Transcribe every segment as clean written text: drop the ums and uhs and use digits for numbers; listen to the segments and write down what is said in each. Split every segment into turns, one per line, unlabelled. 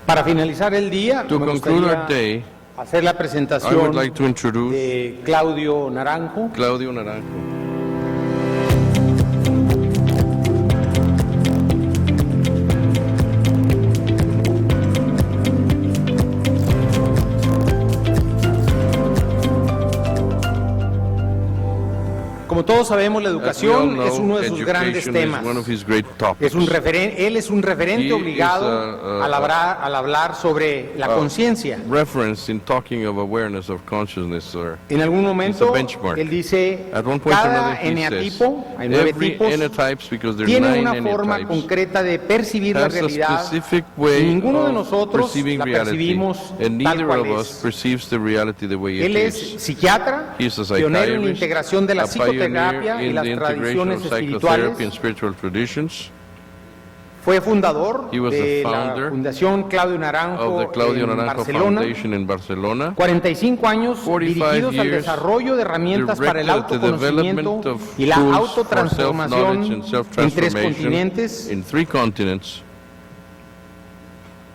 Para finalizar el día,
To
me
conclude our
gustaría
day,
hacer la
I
presentación
would like to introduce
de Claudio Naranjo.
Claudio Naranjo.
Como todos sabemos, la
As we all
educación
know,
es uno de sus grandes
education is
temas.
one of his great topics.
Él es un referente
He
obligado
is
al hablar sobre la conciencia.
Reference in talking of awareness of consciousness, or
En algún momento,
benchmark.
él dice,
At one point or
cada
another he
eneatipo,
says,
hay 9
every
tipos,
enotypes, because there are
tiene
9
una forma
enotypes,
concreta de percibir la
has a
realidad
specific
y
way
ninguno de
of
nosotros
perceiving
la
reality,
percibimos
and
tal
neither
cual
of us
es.
perceives the reality the way it
Él es
is.
psiquiatra,
He is a
pionero en la
psychiatrist,
integración de la
a pioneer
psicoterapia y
in
las
the integration
tradiciones
of psychotherapy
espirituales.
and spiritual traditions.
Fue fundador
He was
de
the
la
founder
Fundación Claudio
of the
Naranjo
Claudio
en
Naranjo
Barcelona.
Foundation in Barcelona.
45 años
45
dirigidos al
years
desarrollo de herramientas para el
directed at the
autoconocimiento
development of
y la
tools for
autotransformación
self-knowledge and
en 3
self-transformation
continentes,
in 3 continents.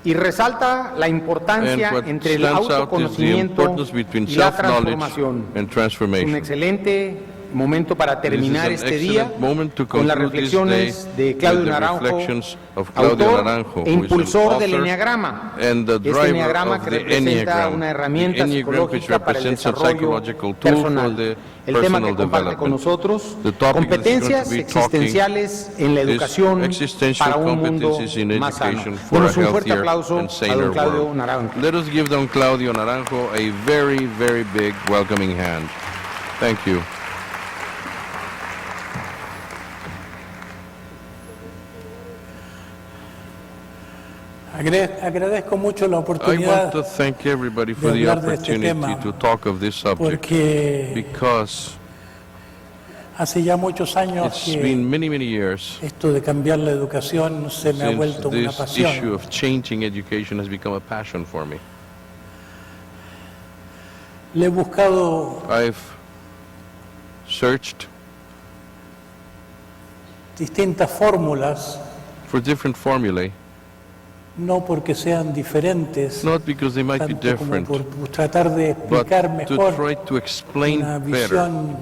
y resalta la importancia
And what
entre el
stands out is the
autoconocimiento
importance between
y la
self-knowledge
transformación.
and
Un
transformation.
excelente momento para terminar
This is an
este día
excellent moment to
con las
conclude this
reflexiones
day
de Claudio
with the
Naranjo,
reflections of Claudio
autor
Naranjo,
e
who is an
impulsor del
author
enneagrama.
and the
Este
driver
enneagrama
of
que
the
representa
Enneagram.
una
The
herramienta
Enneagram, which
psicológica para el
represents a
desarrollo
psychological tool for
personal.
the
El tema que
personal
comparte con
development.
nosotros,
The topic
competencias
that is going to be talking
existenciales en la
is
educación
existential
para un mundo
competencies in
más sano.
education for a
Demos un fuerte
healthier
aplauso
and
a
saner
don Claudio
world.
Naranjo.
Let us give don Claudio Naranjo a very, very big welcoming hand. Thank you.
Agradezco mucho la
I
oportunidad
want to thank everybody for
de
the
hablar de este
opportunity
tema,
to talk of this subject,
porque
because
hace ya muchos años
it's
que
been many, many years
esto de cambiar la educación se me ha
since
vuelto una
this issue
pasión.
of changing education has become a passion for me.
Le he buscado
I've searched
distintas fórmulas,
for different formulae,
no porque sean diferentes,
not because they might be
tanto como
different,
por tratar de
but
explicar
to
mejor
try to explain
una
better
visión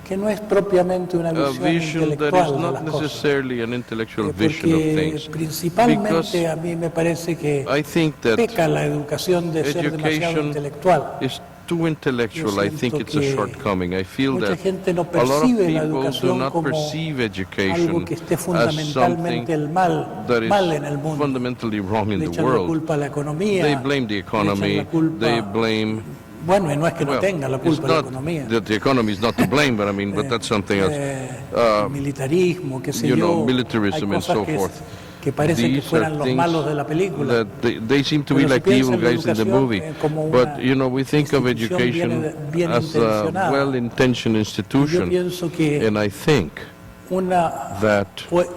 que no es propiamente una
a
visión
vision that is
intelectual de
not
las cosas.
necessarily an intellectual vision of
Porque
things.
principalmente
Because
a mí me parece que
I think that
peca la educación de ser demasiado
education
intelectual.
is too intellectual.
Yo
I think
siento
it's a
que
shortcoming. I feel
mucha
that
gente no
a lot of
percibe la
people do
educación
not
como
perceive
algo
education
que esté
as
fundamentalmente
something
el mal en el
that is
mundo.
fundamentally wrong in
Le
the
echan la
world.
culpa a la economía.
They blame the
le
economy,
echan la culpa,
they blame,
bueno, y no es que no
well,
tenga la
it's
culpa la
not
economía.
that the economy is not to blame, but I mean, but that's something else.
El militarismo, qué sé
You know,
yo.
militarism
Hay
and
cosas
so
que,
forth.
que parece que
These are
fueran los
things
malos de la película.
that they seem to be
Pero se
like the
piensa
evil
en la
guys in the
educación,
movie.
como una
But, you know, we think of
institución
education
bien
as a
intencionada.
well-intentioned
Yo
institution.
pienso que
And I think that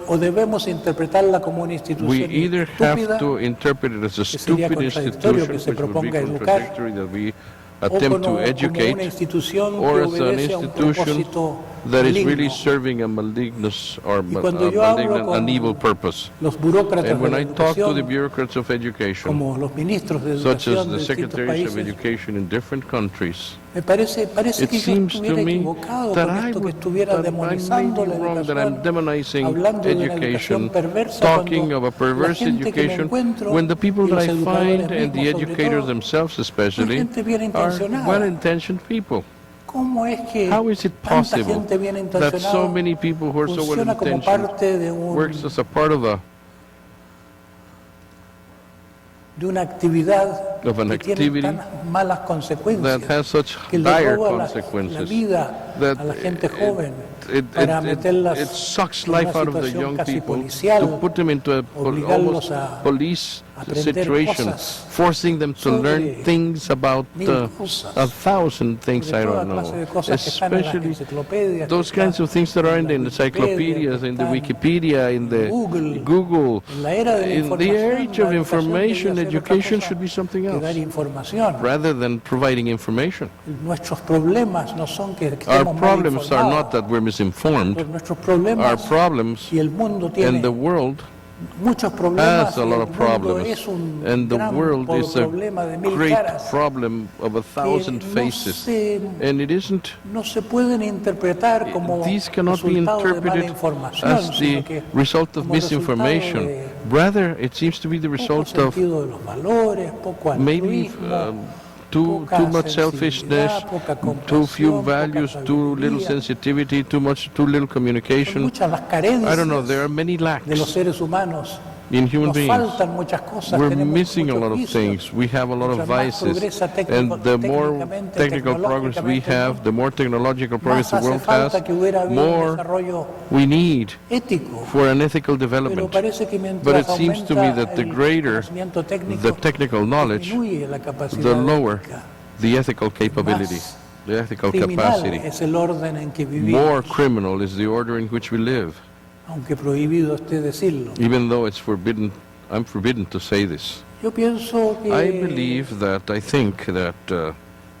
o debemos interpretarla como una institución
we either have
estúpida,
to interpret it as a
que sería
stupid
contradictorio
institution,
que se
which would be
proponga educar,
contradictory, that we
o
attempt to
como una
educate,
institución que
or as an
obedece a un
institution
propósito
that is really
maligno.
serving a malignous or
Y cuando yo hablo
malignant,
con
an evil purpose.
los burócratas
And
de
when
la
I talk to the
educación,
bureaucrats of education,
como los ministros de
such as
educación
the
de distintos
secretaries of
países,
education in different countries,
me parece
it
que yo
seems to
estuviera
me
equivocado
that
con
I
esto, que
would
estuviera
that I may
demonizando
be
la
wrong, that I'm
educación,
demonizing
hablando de una
education,
educación perversa,
talking
cuando
of a perverse
la gente que me
education,
encuentro,
when the people
y
that
los
I
educadores
find and the
mismos sobre
educators
todo,
themselves especially
gente bien
are
intencionada.
well-intentioned people.
¿Cómo es que
How is it
tanta
possible
gente bien
that so
intencionada
many people who are so
funciona como
well-intentioned
parte de
works as a part of
una actividad
Of an
que tiene
activity
tan malas consecuencias,
that has such
que le
dire
roba la
consequences
vida
that
a la gente joven
it
para meterlas
it sucks
en una
life out of the
situación
young
casi
people
policial,
to put them into a
obligarlos
almost
a
police
aprender
situation,
cosas
forcing them to
sobre
learn things about
mil cosas,
1,000 things,
sobre
I
toda
don't
clase de
know,
cosas que están en las
especially
enciclopedias,
those
que
kinds
están
of things that are in the
en la
encyclopedias, in the
Wikipedia,
Wikipedia, in the
Google.
Google.
En la era de la
In the
información,
age
la
of information,
debería ser otra
education
cosa
should be something
que dar
else,
información.
rather than providing information.
Nuestros problemas no son que
Our
estemos mal
problems are not
informados.
that we're misinformed.
Nuestros
Our
problemas,
problems
si el mundo
and
tiene
the world
muchos problemas
has a
y
lot
el
of
mundo
problems,
es un
and the
gran
world is a
problema de mil
great
caras
problem of a thousand
que
faces, and it isn't.
no se pueden interpretar como
These cannot be
resultado de mala
interpreted
información,
as
sino
the
que
result of
como resultado
misinformation.
de
Rather, it seems to be the
poco
result of
sentido de los valores, poco
maybe
altruismo,
too
poca
much selfishness,
sensibilidad, poca
too few
compasión,
values,
poca
too little
sabiduría.
sensitivity, too little
Son
communication.
muchas las
I don't know,
carencias
there are many
de los
lacks
seres humanos.
in human
Nos
beings.
faltan muchas cosas,
We're
tenemos
missing a
muchos
lot of
vicios.
things. We have a lot of
Mientras más
vices.
progresa
And the more
técnicamente,
technical progress we
tecnológicamente,
have, the more technological progress
más
the
hace
world
falta
has,
que hubiera habido un
more
desarrollo
we need
ético.
for an ethical
Pero
development.
parece que
But it
mientras
seems to me
aumenta
that the
el
greater
conocimiento técnico,
the technical knowledge,
disminuye la capacidad
the lower
ética.
the ethical capability,
Más
the ethical
criminal
capacity.
es el orden en que vivimos,
More criminal is the order in which we live,
aunque prohibido esté decirlo.
even though it's forbidden. I'm forbidden to say this.
Yo pienso que
I think that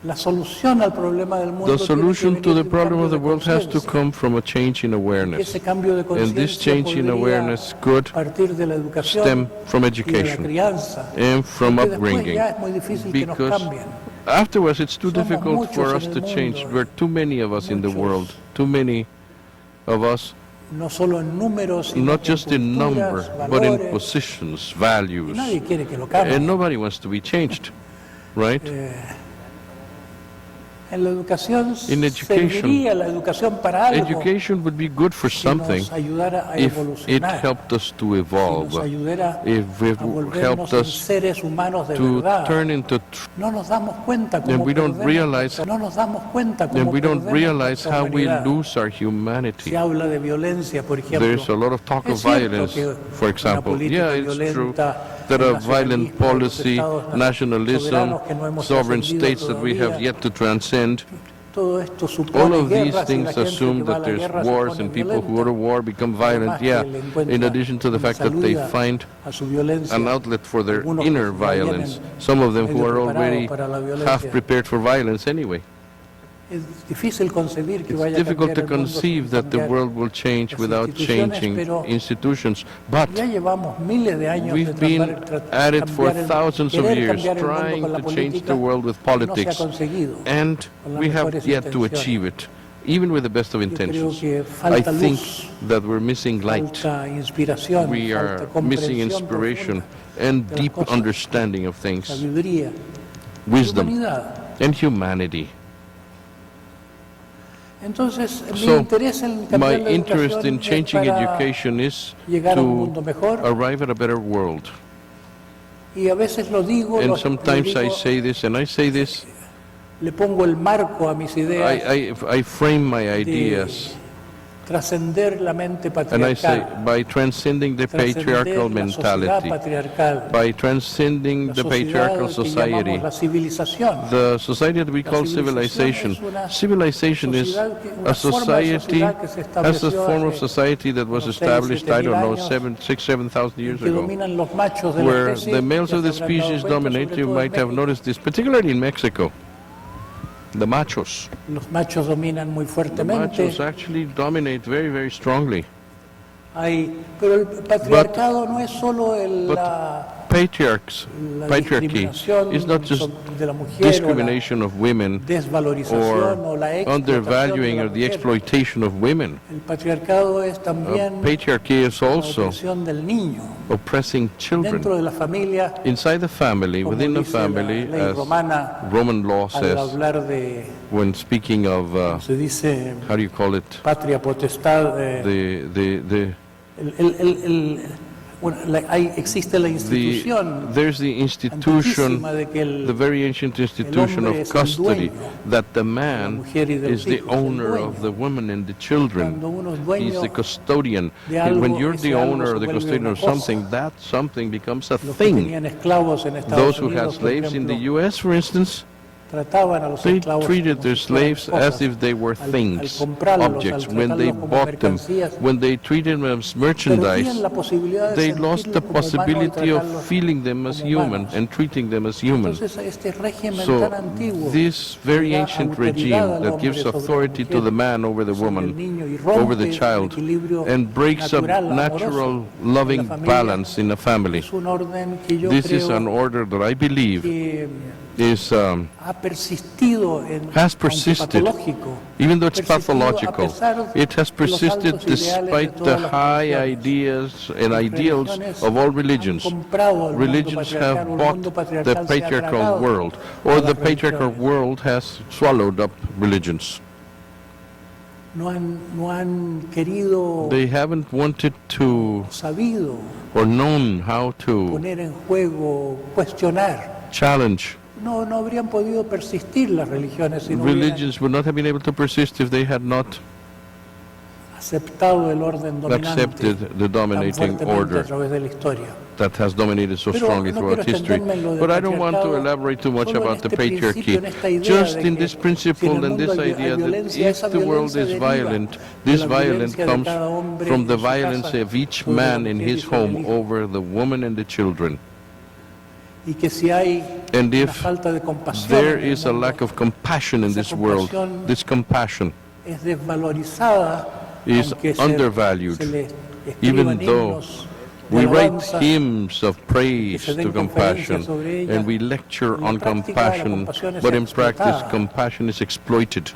la solución al problema del mundo
the solution
tiene que
to the
venir de un
problem
cambio
of the
de
world has to
conciencia.
come from a change in awareness.
Ese cambio de
And this
conciencia
change in
podría
awareness could
partir de la educación
stem from
y de la
education
crianza,
and from
porque después
upbringing.
ya es muy difícil que nos
Because
cambien.
afterwards it's too
Somos
difficult
muchos
for
en
us
el
to
mundo,
change. There are too many of us in the
muchos.
world, too many of us,
No solo en números, sino
not
que en
just in number,
culturas,
but in
valores,
positions,
y
values.
nadie quiere que lo cambien.
And nobody wants to be changed, right?
En la educación
In education,
serviría la educación para algo
Education would be good for
si
something
nos ayudara a
if it
evolucionar,
helped us to
si nos
evolve,
ayudara
if it
a volvernos
helped
en
us
seres humanos de
to
verdad.
turn into
No nos damos cuenta
And
cómo
we don't
perdemos
realize-
nuestra- no nos damos cuenta
and
cómo
we don't
perdemos
realize
nuestra
how we
humanidad.
lose our humanity.
Se habla de violencia, por ejemplo.
There's a lot of talk
Es
of
cierto
violence,
que
for
una
example.
política
Yeah, it's true
violenta,
that
el
a violent
nacionalismo, los
policy,
estados
nationalism,
soberanos que no hemos
sovereign
trascendido
states that we have
todavía.
yet to transcend,
Todo esto
all
supone
of these
guerras y la
things
gente
assume
que va a
that
la
there's
guerra se
wars
pone
and people who go to
violenta.
war become violent.
Además que
Yeah,
le encuentra
in addition to the
una
fact that they
salida
find
a su violencia.
an outlet for their
Algunos
inner
que ya vienen
violence, some of them who
medio
are
preparados
already
para la violencia.
half prepared for violence anyway.
Es difícil concebir que
It's
vaya a
difficult
cambiar
to
el mundo
conceive
sin
that the
cambiar
world will change
las
without
instituciones,
changing
pero
institutions, but
ya llevamos miles de años
we've
de
been at it for
cambiar el-
thousands of
querer
years,
cambiar el mundo
trying
con la
to change the
política,
world with
y no se ha
politics,
conseguido.
and
con las
we have
mejores
yet to
intenciones.
achieve it, even with the best of
Yo creo
intentions.
que
I
falta
think
luz,
that we're missing light.
falta inspiración,
We are
falta
missing
comprensión
inspiration
profunda,
and
de las
deep
cosas.
understanding of things,
sabiduría,
wisdom
humanidad.
and humanity.
Entonces, mi
So,
interés en
my
cambiar la
interest
educación
in
es
changing
para
education is
llegar a un mundo
to
mejor,
arrive at a better world.
y a veces lo digo,
And
lo
sometimes I
digo,
say this, and I say this,
le pongo el marco a mis ideas
I frame my
de
ideas,
trascender la mente
and I say,
patriarcal,
by transcending the patriarchal
trascender la sociedad
mentality,
patriarcal,
by transcending
la
the
sociedad
patriarchal
que
society,
llamamos la civilización.
the society that we call
civilización
civilization.
es una
Civilization is
sociedad que- una
a
forma de
society,
sociedad que se
as a
estableció
form of
hace
society that was
unos 6.000,
established, I don't know,
7.000
7,000 years
que
ago,
dominan los machos de la
where
especie,
the males
ya
of
se
the
habrán dado
species
cuenta,
dominate.
sobre
You
todo en
might have
México.
noticed this, particularly in Mexico. The machos.
Los machos dominan muy
The
fuertemente.
machos actually dominate very, very strongly.
Pero el patriarcado no es solo
but
la
Patriarchy
discriminación
is not just
de la mujer,
discrimination of
o
women
la desvalorización o la
or
explotación
undervaluing
de la
or the
mujer.
exploitation of women.
El patriarcado es también
Patriarchy is
la
also
opresión del niño
oppressing
dentro
children.
de la familia,
Inside the family,
como
within the
dice la
family,
ley
as
romana
Roman law
al
says,
hablar de,
when speaking of,
se dice,
how do you call it,
patria potestad, bueno, existe la institución
there's the institution,
antiquísima de que el
the very ancient institution
hombre
of
es el
custody,
dueño
that the
de la
man
mujer y de
is
los
the
hijos, el
owner
dueño.
of the woman and the children.
Cuando uno es
He's
dueño
the custodian.
de
And when
algo,
you're
ese
the
algo
owner
se
or the
vuelve
custodian
una
of
cosa.
something, that something becomes a
Los que
thing.
tenían esclavos en
Those
Estados
who had
Unidos, por
slaves in the
ejemplo,
U.S., for instance,
Trataban a los
They
esclavos
treated
como
their
si fueran
slaves
cosas.
as if they were
Al
things,
comprarlos,
objects.
al
When they
tratarlos como
bought them,
mercancías,
when they treated them as merchandise,
perdían la posibilidad de
they lost the
sentirlos como humanos y
possibility of
tratarlos
feeling them as
como
human
humanos.
and treating them as human.
Entonces, este régimen
So
tan antiguo
this
que
very
da
ancient
autoridad
regime
al
that
hombre
gives
sobre la
authority to
mujer,
the man over the
sobre el
woman,
niño, y
over the
rompe el
child,
equilibrio
and breaks up
natural, amoroso
natural
de la
loving
familia,
balance in a family.
es un orden que yo
This is
creo
an order that I believe
que
is
ha persistido,
has
aunque
persisted,
patológico,
even though it's
persistido a
pathological.
pesar
It has
de los
persisted
altos ideales de
despite the
todas las
high
religiones.
ideas and
Las
ideals
religiones
of all
han
religions.
comprado el mundo
Religions
patriarcal,
have
o el
bought
mundo
the
patriarcal se ha
patriarchal
tragado
world,
a
or
las
the patriarchal
religiones.
world has swallowed up religions.
No han querido,
They haven't wanted to
sabido
or known how to
poner en juego, cuestionar.
challenge.
No habrían podido persistir las religiones si no hubieran
Religions would not have been able to persist if they had not
aceptado el orden dominante
accepted the
tan
dominating
fuertemente a
order
través de la historia.
that has dominated so
Pero
strongly
no
throughout
quiero
history.
extenderme en lo del
But I don't want to
patriarcado,
elaborate too much
solo en
about the
este principio,
patriarchy.
en esta idea
Just
de
in
que
this
si en
principle
el
and
mundo
this
hay
idea that
violencia,
if
esa
the world
violencia
is
deriva
violent,
de
this
la
violence
violencia de
comes
cada hombre
from the
en su
violence
casa
of each
sobre la
man in
mujer y
his
sobre el
home
hijo.
over the woman and the children.
Y que si hay
And
una
if
falta de compasión
there
en el
is a
mundo,
lack of compassion in
esa
this world,
compasión
this compassion
es desvalorizada,
is
aunque
undervalued,
se le
even
escriban
though
himnos de
we write
alabanza,
hymns of praise
se den
to compassion
conferencias sobre ella.
and we lecture
En la
on
práctica, la
compassion,
compasión es
but in practice
explotada.
compassion is exploited,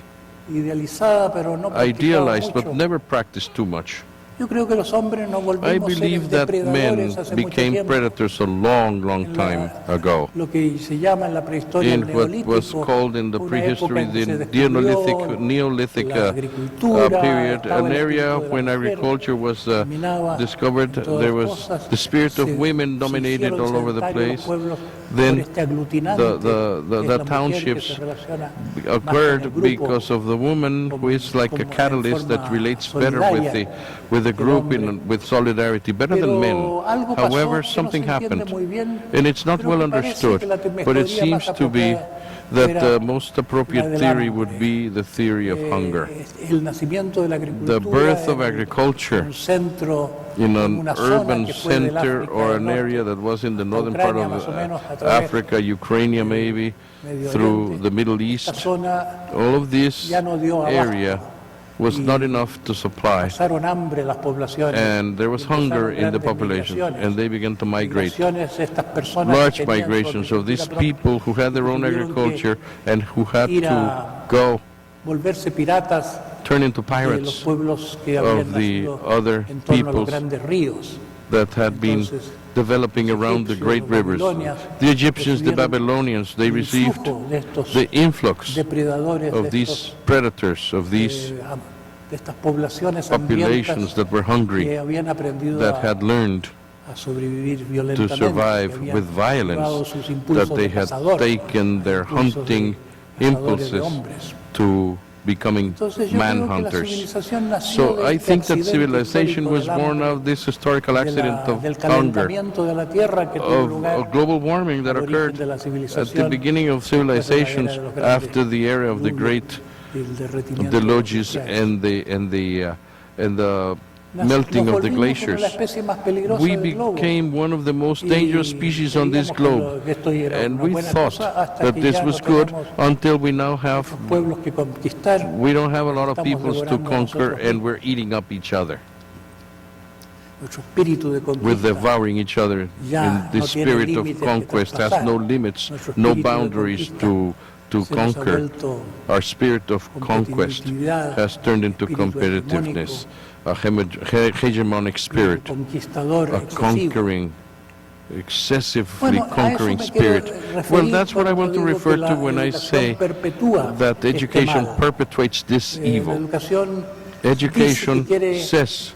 idealizada, pero no practicada
idealized but
mucho.
never practiced too much.
Yo creo que los hombres nos
I
volvimos
believe
seres
that men
depredadores hace mucho
became
tiempo.
predators a long, long
En
time ago.
lo que se llama en la prehistoria el
In what was
neolítico,
called in the
una
prehistory
época en que se
the
descubrió
Neolithic
la agricultura,
period,
estaba
an
el
area
espíritu de la
when
mujer,
agriculture was
dominaba
discovered.
en todas
There
las
was
cosas,
the spirit of
se
women dominated
hicieron
all over the
sedentarios
place.
los pueblos
Then
por este aglutinante,
the
que es la mujer, que
townships
se relaciona más con el
occurred
grupo,
because of the woman who is like a
como en
catalyst that
forma
relates better with the
que el
group
hombre.
with solidarity, better than men.
Pero algo pasó
However,
que no
something
se entiende
happened,
muy bien,
and it's not
pero
well
que parece
understood,
que la
but it
teoría
seems
más
to be
apropiada
that
era
the most appropriate
la del
theory
hambre.
would be the theory of hunger.
El nacimiento de la agricultura
The birth of
en
agriculture
un centro,
in
en
an
una zona
urban
que fue del
center
África
or
del
an
Norte
area that was in the
hasta
northern part
Ucrania, más o
of
menos, a través
Africa, Ukraine maybe,
Medio
through
Oriente.
the Middle
Esta
East.
zona
All of this
ya no dio abasto.
area was not enough to supply,
pasaron hambre las poblaciones.
and there was
y empezaron
hunger in the
grandes
population,
migraciones.
and they began to migrate.
Migraciones, estas personas que
Large
tenían su
migrations of these
agricultura
people who had their own
tuvieron que
agriculture and who had
ir
to
a
go
volverse piratas
turn into
de los
pirates
pueblos que habían
of the
nacido
other
en torno a los
peoples
grandes ríos.
that had been
Entonces,
developing around the
egipcios,
great
los
rivers.
babilonios,
The Egyptians, the
recibieron
Babylonians, they
el
received
influjo de estos
the influx
depredadores,
of
de
these
estos,
predators, of these
de estas poblaciones
populations
hambrientas
that were hungry,
que habían aprendido
that had learned
a sobrevivir
to
violentamente,
survive
que habían
with
llevado
violence,
sus
that
impulsos
they
de
had
cazador,
taken their
impulsos de
hunting
cazadores de
impulses
hombres.
to becoming
Entonces yo creo que la
manhunters.
civilización nació
So
de
I
este
think that
accidente
civilization
histórico
was
del
born
hambre,
out of this historical accident
del
of hunger,
calentamiento de la tierra que tuvo lugar
of global warming that
al origen
occurred
de la
at the
civilización,
beginning of civilizations
después de la era de los
after the era of the
diluvios,
great
del derretimiento de los
deluges
glaciares.
and the melting
Nos
of the
volvimos una
glaciers.
la especie más peligrosa
We
del globo.
became one of the most
Y
dangerous species on this globe,
que esto era
and
una
we
buena
thought
cosa hasta
that
que
this
ya
was
no
good
tenemos
until we now have,
pueblos que conquistar.
we don't have a lot of
Estamos
peoples to
devorando
conquer,
nosotros
and we're eating up each other.
Nuestro espíritu de
We're
conquista
devouring each other,
ya
and the
no tiene
spirit of
límites que
conquest has no
traspasar.
limits,
Nuestro
no
espíritu de
boundaries
conquista
to
se nos ha
conquer.
vuelto
Our spirit of conquest
competitividad,
has turned into
espíritu
competitiveness, a hegemonic spirit,
conquistador
a
excesivo.
conquering, excessively
Bueno, a eso
conquering
me quiero
spirit.
referir
Well, that's what I
cuando
want to
digo que
refer
la
to when I
educación
say
perpetúa
that
este
education
mal.
perpetuates this
La
evil.
educación
Education
dice que quiere
says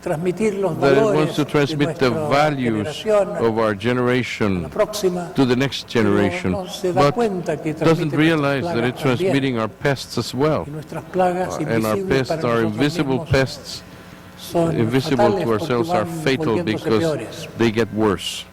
transmitir los
that it
valores
wants to transmit the
de nuestra
values
generación
of our
a la
generation
próxima,
to the next
pero
generation,
no se da
but
cuenta que
doesn't
transmite
realize
nuestras
that it's
plagas
transmitting
también.
our pests as well.
Y nuestras plagas
And our
invisibles
pests,
para
our
nosotros
invisible
mismos
pests,
son
invisible
fatales
to
porque
ourselves, are
van
fatal
volviéndose
because
peores.
they get worse.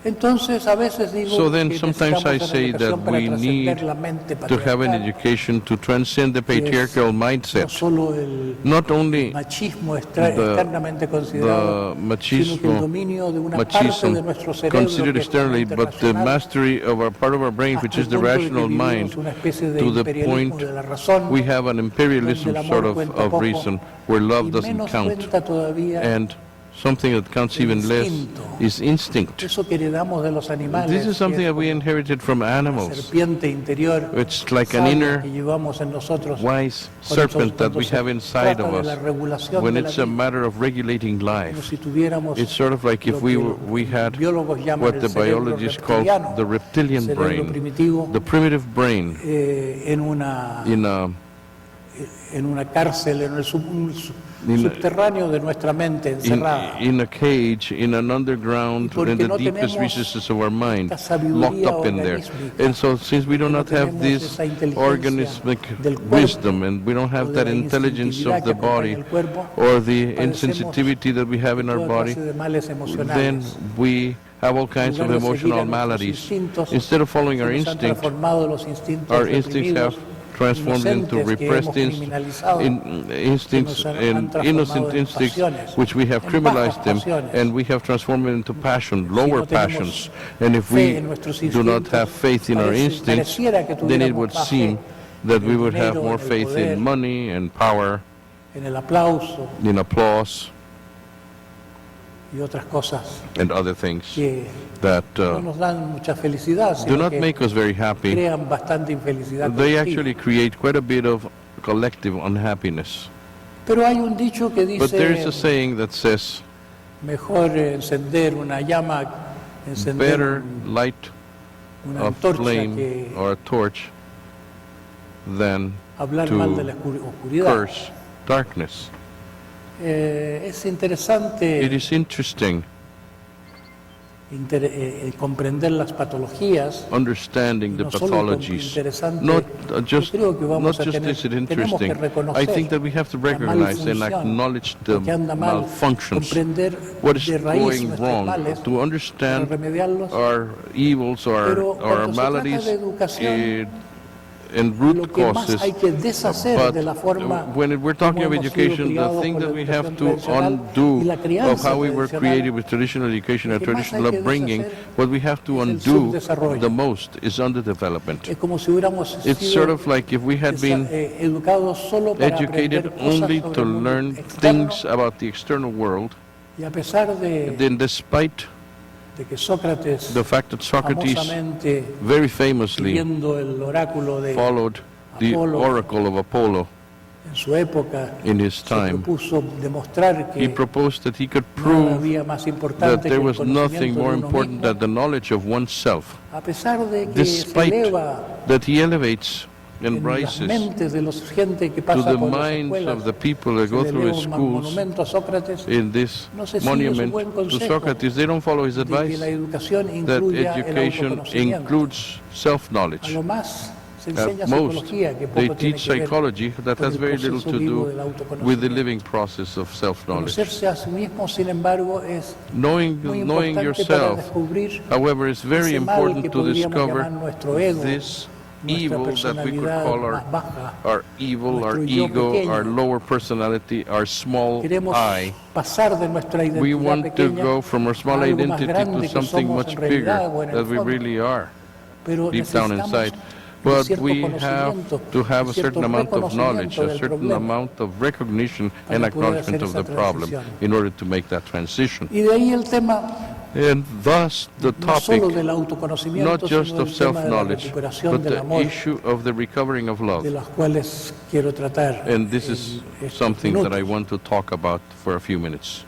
Entonces, a veces digo
So then
que
sometimes I
necesitamos
say
una
that
educación para
we need
trascender la mente
to have an
patriarcal,
education to transcend the
que es
patriarchal
no
mindset.
solo el
Not only
machismo
the
externamente considerado, sino que el dominio de una parte
machismo
de nuestro cerebro
considered
que es la
externally,
mente
but the
racional,
mastery of our part of our brain, which
hasta
is
el
the
punto de que
rational mind,
vivimos una especie de
to the
imperialismo
point
de la razón,
we have an
donde
imperialism
el amor
sort of
cuenta
reason,
poco
where
y
love doesn't
menos
count,
cuenta todavía
and something that counts
el
even less
instinto.
is instinct.
Eso que heredamos de los animales,
This is
que
something
es
that we
como
inherited from
la
animals.
serpiente interior
It's like an
sabia
inner
que llevamos en nosotros
wise
cuando
serpent that
cuando
we
se
have inside
trata
of
de la
us
regulación
when
de la
it's a
vida,
matter of regulating
como
life.
si tuviéramos
It's sort of like if
lo
we
que
we had
biólogos llaman
what
el
the
cerebro
biologists call
reptiliano,
the reptilian
cerebro
brain,
primitivo,
the primitive brain
en una cárcel, en el subterráneo de nuestra mente encerrada.
in a cage, in an underground,
Y porque
in the
no
deepest
tenemos
recesses of our mind,
esta
locked
sabiduría
up in there.
organísmica,
And so since we do
no
not have
tenemos
this
esa inteligencia
organismic
del cuerpo,
wisdom, and we don't
o
have
de
that
la
intelligence
instintividad
of
que
the body,
acompaña el cuerpo,
or the
padecemos
insensitivity that we have in our
toda
body,
clase de males
then
emocionales.
we have all kinds
En
of
lugar de seguir
emotional
a nuestros
maladies.
instintos,
Instead of following our
se nos han
instinct,
transformado los instintos
our instincts have
reprimidos,
transformed into
inocentes que
repressed
hemos criminalizado,
instincts
que nos han
and
transformado
innocent
en
instincts,
pasiones,
which we have
en
criminalized
bajas
them,
pasiones.
and we have transformed them into passion,
Si
lower
no tenemos
passions. And if
fe
we
en nuestros
do not have
instintos,
faith in our instincts,
pareciera que
then it
tuviéramos
would
más
seem
fe
that
en
we
el
would have
dinero,
more
en el
faith
poder,
in money and power,
en el aplauso
in applause,
y otras cosas
and other things
que
that
no nos dan mucha felicidad,
do
sino
not
que
make us very happy.
crean bastante infelicidad
They
colectiva.
actually create quite a bit of collective unhappiness.
Pero hay un dicho que
But there is a
dice,
saying that says,
mejor encender una llama, encender
better light
una
a
antorcha
flame
que
or a torch than
hablar mal de la
to
oscuridad.
curse darkness.
Es interesante
It is interesting
comprender las patologías.
understanding the
No solo
pathologies.
interesante,
Not
yo creo que vamos a
just
tener-
is it
tenemos que
interesting. I
reconocer
think that we have to
la
recognize and
malfunción,
acknowledge the
lo que anda mal,
malfunctions,
comprender
what is
de raíz
going
nuestros
wrong,
males
to
para
understand
remediarlos.
our evils,
Pero
our
cuando se trata
maladies,
de educación,
and
lo
root
que más
causes.
hay que deshacer
But
de la forma
when we're talking
como
of
hemos sido
education, the
criados
thing
con la
that we
educación
have to
tradicional y
undo
la
of
crianza
how we were
tradicional,
created with traditional education and
lo que más
traditional
hay que
upbringing,
deshacer
what we have to
es el
undo
subdesarrollo.
the most is underdevelopment.
es como si hubiéramos
It's
sido
sort of like if we had been
educados solo para
educated
aprender cosas
only
sobre
to
el mundo
learn
externo,
things about the external world,
y a pesar de
then despite
que Sócrates
the fact that Socrates
famosamente
very famously
siguiendo el oráculo de
followed the
Apollo
oracle of Apollo
en su época,
in his
se
time,
propuso demostrar
he
que
proposed that he could
nada
prove
había más
that
importante que
there
el
was nothing
conocimiento
more
de uno
important
mismo,
than the knowledge of oneself,
a pesar de que se
despite
eleva
that he elevates and
en las
rises
mentes de los gente que
to
pasa
the
por las
minds
escuelas,
of the people that
se
go
le
through his
eleva un
schools
monumento a Sócrates,
in this
no se sigue su
monument
buen
to
consejo
Socrates. They don't follow his
de que
advice
la educación
that
incluya el
education
autoconocimiento.
includes
A
self-knowledge.
lo más se enseña
At most,
psicología, que
they
poco tiene
teach
que ver
psychology that
con
has
el
very little
proceso
to
vivo
do
del
with the
autoconocimiento.
living process of self-knowledge.
Conocerse a sí mismo, sin embargo, es
Knowing
muy
knowing
importante para
yourself,
descubrir
however, is very
ese mal que
important to
podríamos
discover
llamar nuestro ego,
this
nuestra
evil that we could
personalidad
call
más baja.
our evil, our
nuestro yo
ego,
pequeño.
our lower personality, our small
Queremos
I.
pasar de nuestra identidad
We want to
pequeña
go from our small
a algo más
identity
grande
to
que
something
somos
much
en
bigger
realidad o en el
that we
fondo.
really are,
Pero
deep down
necesitamos
inside.
un
But
cierto
we have
conocimiento,
to have
un
a
cierto
certain amount of knowledge,
reconocimiento
a
del
certain
problema
amount of recognition and
para poder
acknowledgement
hacer
of the
esa
problem
transición.
in order to make that transition.
Y de ahí el tema
And thus the
no solo
topic,
del autoconocimiento,
not just
sino
of
del tema de la
self-knowledge,
recuperación
but
del
the
amor,
issue of the recovering of love.
de las cuales quiero tratar
And this is
en estos
something that I
minutos.
want to talk about for a few minutes.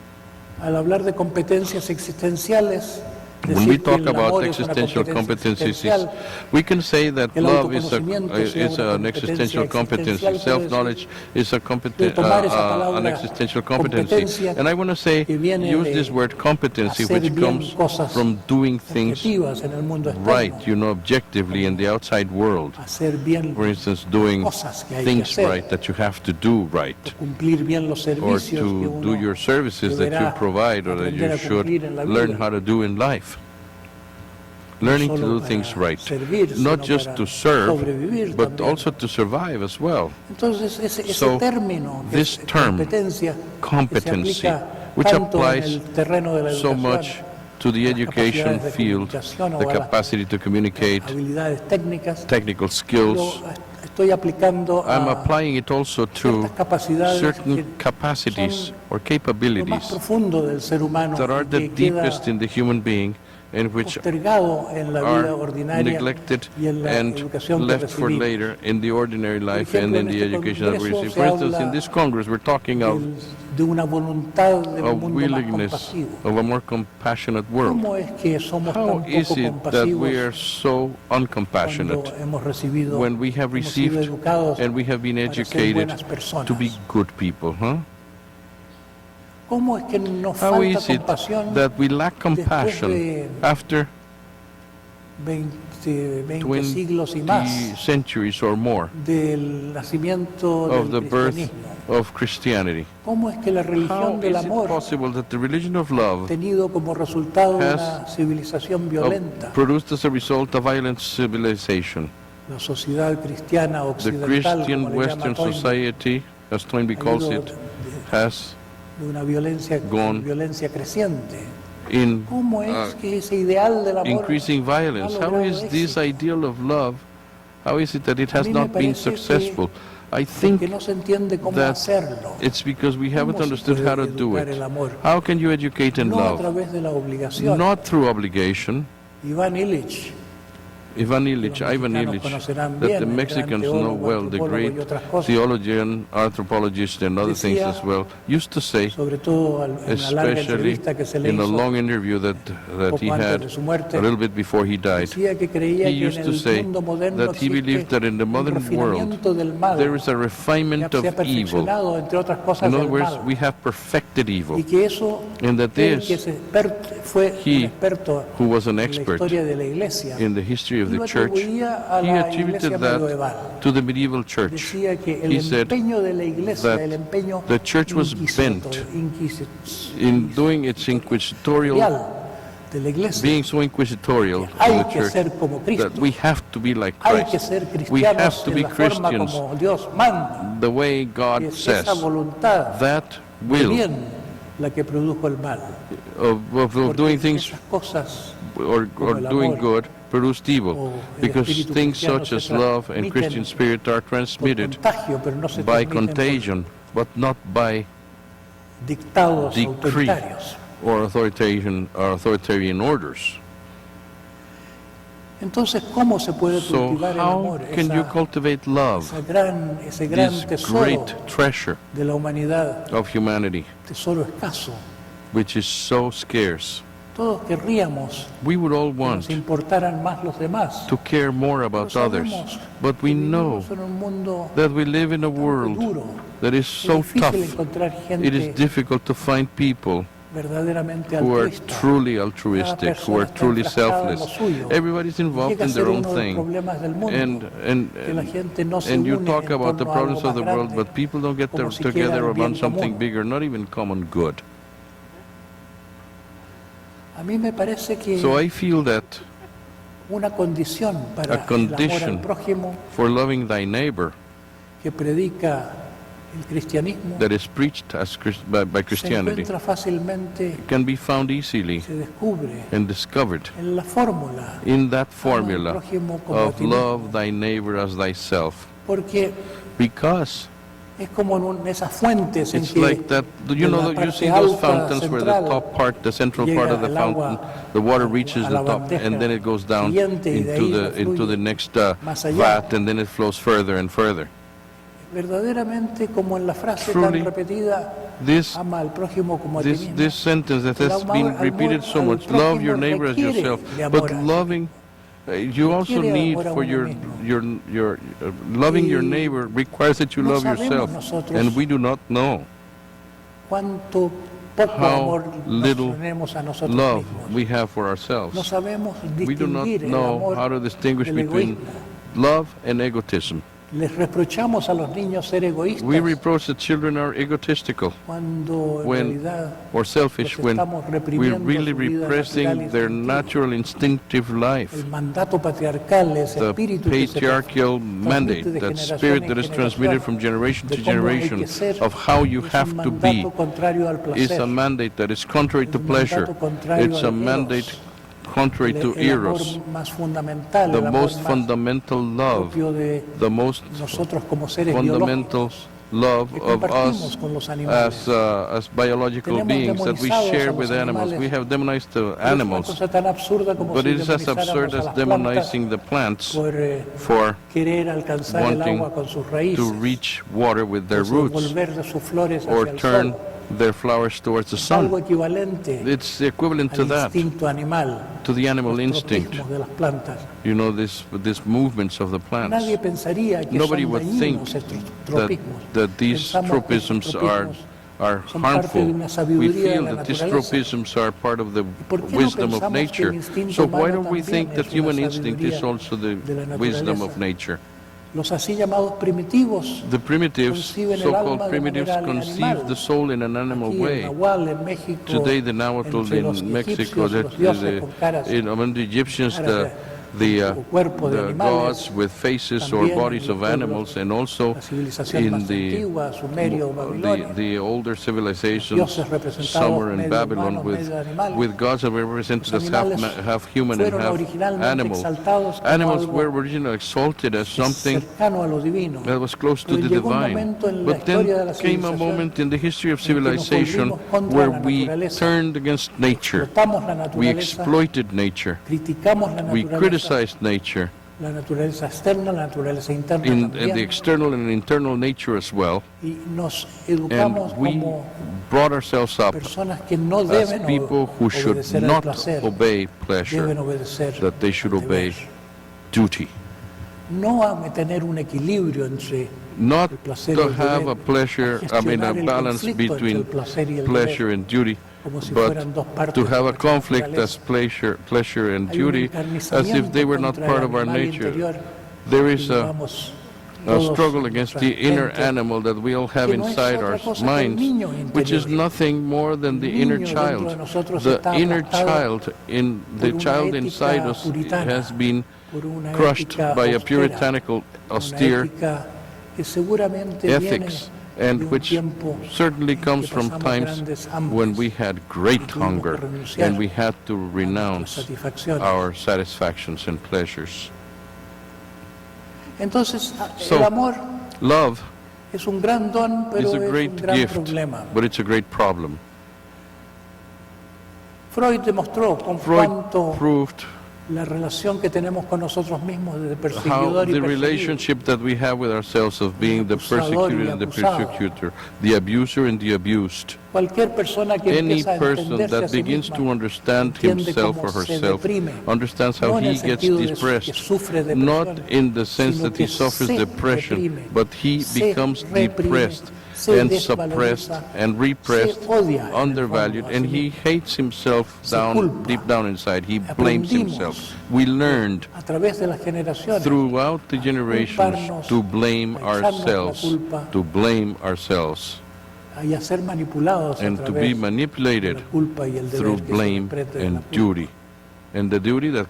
Al hablar de competencias existenciales,
When we
decir que
talk
el
about
amor es una
existential
competencia
competencies,
existencial,
we can say that
el
love is
autoconocimiento sea una
an existential
competencia
competency,
existencial,
self-knowledge is a
Quiero tomar esa
an
palabra
existential competency.
competencia
And I want to say,
que viene
use
de
this word competency,
hacer
which
bien
comes
cosas
from doing things
objetivas en el mundo externo,
right, objectively in the outside world.
hacer bien
For instance, doing
cosas que hay que
things
hacer,
right that you have to do right,
cumplir bien los
or
servicios que
to
uno
do your services that you
deberá
provide or that
aprender
you
a
should
cumplir en la
learn
vida.
how to do in life. learning to
solo
do things
para
right,
servir,
not
sino
just
para
to serve,
sobrevivir
but
también.
also to survive as well.
Entonces, ese
So,
término, que
this
es
term,
competencia, que se
competency,
aplica
which
tanto en
applies
el terreno de la
so
educación,
much to the
a las
education
capacidades de
field,
comunicación o
the
a las
capacity to communicate,
habilidades técnicas,
technical
lo
skills.
estoy aplicando
I'm
a
applying it also to
ciertas capacidades
certain
que
capacities
son
or
lo más
capabilities
profundo del ser humano
that are
y
the
que queda
deepest in the human being and which
postergado en la
are
vida ordinaria
neglected
y en la
and
educación que
left for
recibimos.
later in the ordinary life and
ejemplo,
in
en
the
este
education that we
congreso
receive.
se
For instance, in
habla
this Congress, we're talking
De una voluntad de un
of
mundo más
willingness
compasivo.
of a more compassionate world.
¿Cómo es que somos
How
tan
is
poco
it that we are
compasivos
so
cuando
uncompassionate
hemos recibido,
when we have
hemos sido
received
educados
and we have been
para ser
educated
buenas personas?
to be good people, huh?
¿Cómo es que nos
How
falta
is it
compasión
that we lack
después
compassion
de
after
20 siglos y más
20 centuries or more
del nacimiento
of the
del
birth
cristianismo?
of Christianity?
¿Cómo es que la
How
religión del
is it
amor
possible that the religion of love
tenido como resultado
has
una civilización violenta?
produced as a result a violent civilization?
La sociedad cristiana
The
occidental,
Christian
como le llama
Western
Toynbee,
society, as Toynbee
ha
calls
ido
it, has
de una violencia creciente.
in
¿Cómo es que ese ideal del amor
increasing violence.
ha
How
logrado
is this
éxito?
ideal of love, how is it that it
A
has
mí me
not been
parece que
successful? I
Porque
think
no se entiende cómo
that
hacerlo.
it's because we haven't
¿Cómo se
understood
puede
how to do
educar
it.
el amor?
How can you educate in
No a
love?
través de la obligación.
Not through obligation.
Ivan Illich,
Ivan Illich,
conocerán
that
bien,
the
el gran
Mexicans know
teólogo,
well, the
antropólogo
great
y otras cosas.
theologian, anthropologist, and other things
Decía,
as well, used to say,
sobre todo en la larga
especially
entrevista que se le
in a
hizo
long interview that he
poco antes
had
de su muerte,
a little bit before he died,
decía que creía
he
que
used
en
to
el
say
mundo moderno
that he believed that in the
un
modern world
refinamiento del mal,
there is a
que
refinement
se ha
of evil.
perfeccionado, entre otras cosas,
In other
del
words,
mal.
we have perfected evil.
Y que eso,
And that
él
this,
que fue un
he
experto
who was an
en la
expert
historia de la iglesia,
in the history of
lo
the church,
atribuía a
he
la
attributed
iglesia
that
medieval.
to the medieval church.
Decía que el
He said
empeño de la iglesia,
that
el empeño
the church was bent in doing its inquisitorial,
de la iglesia,
being so inquisitorial in
hay
the
que
church,
ser como Cristo,
that we have to be like
hay que
Christ.
ser
We have
cristianos
to
en
be
la forma
Christians
como Dios manda,
the way
y
God
es
says.
esa voluntad
That
de
will
bien la que produjo el mal.
of
Porque
doing things
esas cosas
or
el
doing
amor,
good produced evil,
o el
because
espíritu
things
cristiano
such
se
as love and
transmiten
Christian spirit are
por
transmitted
contagio, pero no se
by
transmiten por
contagion, but not by
dictados
decree
autoritarios.
or authoritarian orders.
Entonces, ¿cómo se puede
So
cultivar el
how
amor?
can you cultivate love,
Ese gran
this
tesoro
great treasure
de la humanidad,
of humanity,
tesoro escaso.
which is so scarce?
Todos querríamos
We would all
que
want
nos importaran más los demás.
to care more about
Pero
others,
sabemos
but we
que
know
vivimos en un mundo
that we live in a
tanto
world
duro,
that is
es
so
difícil
tough.
encontrar
It is
gente
difficult to find people
verdaderamente
who are
altruista.
truly
Cada
altruistic, who
persona
are
está
truly
enfrascada en lo
selfless.
suyo.
Everybody's involved
Llega a
in
ser
their own
uno de los
thing.
problemas del mundo, que la gente no se
And you
une
talk
en
about the
torno a algo
problems of
más
the world,
grande,
but people don't get
como siquiera
together
el bien
around something
común.
bigger, not even common good.
A mí me parece que
So I feel that
una condición para
a
el amor
condition
al prójimo
for loving thy neighbor
que predica el cristianismo
that is preached as by
se
Christianity
encuentra fácilmente,
can be found easily
se descubre
and discovered
en la fórmula
in that
ama al
formula
prójimo como a
of
ti mismo.
love thy neighbor as thyself.
Porque
Because
es como en esas fuentes en
it's
que
like that, you
de
know,
la
you see
parte
those
alta
fountains where the
central
top part, the central
llega
part of the
el agua
fountain, the water reaches
a
the
la
top
bandeja
and then it goes down
siguiente y de ahí
into the
fluye
next
más allá.
vat and then it flows further and further.
verdaderamente como en la frase
Truly,
tan repetida,
This
ama al prójimo como a ti mismo.
this sentence that has been repeated so
al
much, love your
prójimo
neighbor as
requiere
yourself,
de amor
but
a sí
loving you also
Requiere
need
amor a
for
uno
your loving your
Y
neighbor requires that you
no
love
sabemos
yourself,
nosotros
and we do not know
cuánto poco
how
amor nos
little
tenemos a nosotros
love
mismos.
we have for
No
ourselves.
sabemos
We do not
distinguir el
know
amor
how to distinguish
del
between
egoísmo.
love and egotism.
Les reprochamos a los niños ser egoístas
We reproach that children are egotistical
cuando en
when,
realidad
or selfish
los
when
estamos
we're
reprimiendo
really
su vida
repressing
natural
their
instintiva.
natural instinctive life.
El mandato patriarcal, ese
The
espíritu que se
patriarchal
transmite
mandate,
de
that
generación
spirit
en
that is
generación,
transmitted from generation
de
to
cómo hay
generation
que ser,
of how you
es
have
un
to be,
mandato contrario al
is
placer.
a mandate that is contrary to
Es un
pleasure.
mandato contrario
It's a
al
mandate
eros.
contrary to
El amor
eros,
más fundamental,
the
el amor
most
más
fundamental love,
propio de
the most
nosotros como seres
fundamental
biológicos
love
que
of
compartimos
us
con los animales.
as biological
Tenemos
beings that we
demonizados
share
a los
with animals.
animales.
We have demonized the
Pero es una
animals,
cosa tan absurda como
but
si
it is as absurd
demonizáramos a
as
las plantas
demonizing the plants
por
for
querer alcanzar el
wanting
agua con sus raíces,
to reach water with their
o
roots
volver de sus flores
or
hacia el
turn
sol.
their flowers towards the
Es algo
sun.
equivalente
It's equivalent to
al
that,
instinto animal,
to the animal
los
instinct.
tropismos de las plantas.
You know, these movements of the plants.
Nadie pensaría que
Nobody
son
would think
dañinos estos
that,
tropismos.
that these
Pensamos que estos
tropisms are
tropismos son parte de
harmful.
una
We
sabiduría de
feel
la
that these
naturaleza.
tropisms are part of the
¿Por qué no
wisdom of
pensamos que el
nature.
instinto
So why
humano
don't we
también
think that
es una
human instinct is
sabiduría
also the
de la
wisdom
naturaleza?
of nature?
Los así llamados primitivos
The primitives,
conciben el
so-called
alma de
primitives,
manera
conceive
animal.
the soul in an animal
Aquí
way.
en Nahual, en México,
Today, the Nahuatl
entre los
in Mexico,
egipcios,
that
los dioses con caras,
among the Egyptians,
caras
the
cuerpo de
the
animales,
gods with faces or
también
bodies
en
of
los
animals, and also
la civilización
in
más antigua, Sumerio, Babilonia,
the older civilizations,
dioses representados
Sumer and
medio
Babylon,
humanos, medio animales.
with gods that were represented
Los
as
animales
half human and
fueron
half
originalmente
animal.
exaltados como
Animals
algo
were originally exalted as something
cercano a lo divino.
that was close to
Pero
the
llegó un
divine.
momento en la
But then
historia de la
came a
civilización
moment in the history of
en que nos
civilization
volvimos contra
where
la
we
naturaleza.
turned against nature.
Explotamos la
We
naturaleza,
exploited nature.
criticamos la
We
naturaleza,
criticized nature
la naturaleza externa, la naturaleza interna
in the
también,
external and internal nature as well.
y nos
And
educamos
we
como
brought ourselves up
personas que no
as
deben
people who should
obedecer al
not
placer,
obey
deben
pleasure,
obedecer
that they should
al
obey
deber.
duty.
No a tener un equilibrio entre
Not
el placer y
to
el
have
deber,
a pleasure, a
gestionar el
balance
conflicto entre
between
el placer y el
pleasure
deber,
and duty,
como si
but
fueran dos partes
to
de
have a
nuestra
conflict as
naturaleza.
pleasure and
Hay un
duty as if they were not
encarnizamiento
part of our
contra el
nature.
animal interior
There
que
is a
llevamos
a
todos
struggle
en
against
nuestras
the inner
mentes,
animal that we all have
que no es
inside
otra
our
cosa que el
minds,
niño
which is
interior.
nothing more than the
El
inner
niño dentro de
child.
nosotros
The
está
inner
aplastado
child, the
por una
child
ética
inside us
puritana,
has been
por una
crushed
ética
by a
austera,
puritanical,
una
austere
ética que seguramente
ethics,
viene
and
de un
which
tiempo
certainly
en que
comes from
pasamos
times
grandes hambres
when we had great
y tuvimos que
hunger
renunciar
and we had to
a
renounce
nuestras satisfacciones.
our satisfactions and pleasures.
Entonces,
So,
el amor
Love
es un gran don, pero
is a
es un
great
gran
gift,
problema.
but it's a great problem.
Freud demostró con
Freud
cuánto
proved
la relación que tenemos con nosotros mismos de
how
perseguidor y
the
perseguido.
relationship that we have with ourselves of being the
acusador y
persecuted and the
acusado.
persecutor, the abuser and the abused.
Cualquier persona que
Any
empieza a
person
entenderse a
that
sí
begins
misma
to understand
entiende
himself
cómo
or
se
herself
deprime,
understands how
no en el
he gets
sentido de que
depressed,
sufre
not
depresión,
in the sense
sino
that he
que
suffers
se
depression,
reprime,
but he
se
becomes
reprime,
depressed
se
and suppressed
desvaloriza,
and repressed,
se odia en el
undervalued,
fondo a
and
sí
he
mismo.
hates himself
Se
down,
culpa.
deep down inside. He blames
Aprendimos
himself. We learned
A través de las generaciones
throughout the generations
culparnos,
to blame
a echarnos la
ourselves,
culpa,
to blame ourselves,
y a ser manipulados a
and to
través
be
de
manipulated
la culpa y el
through
deber que se
blame
desprende de la
and
culpa.
duty. And the duty that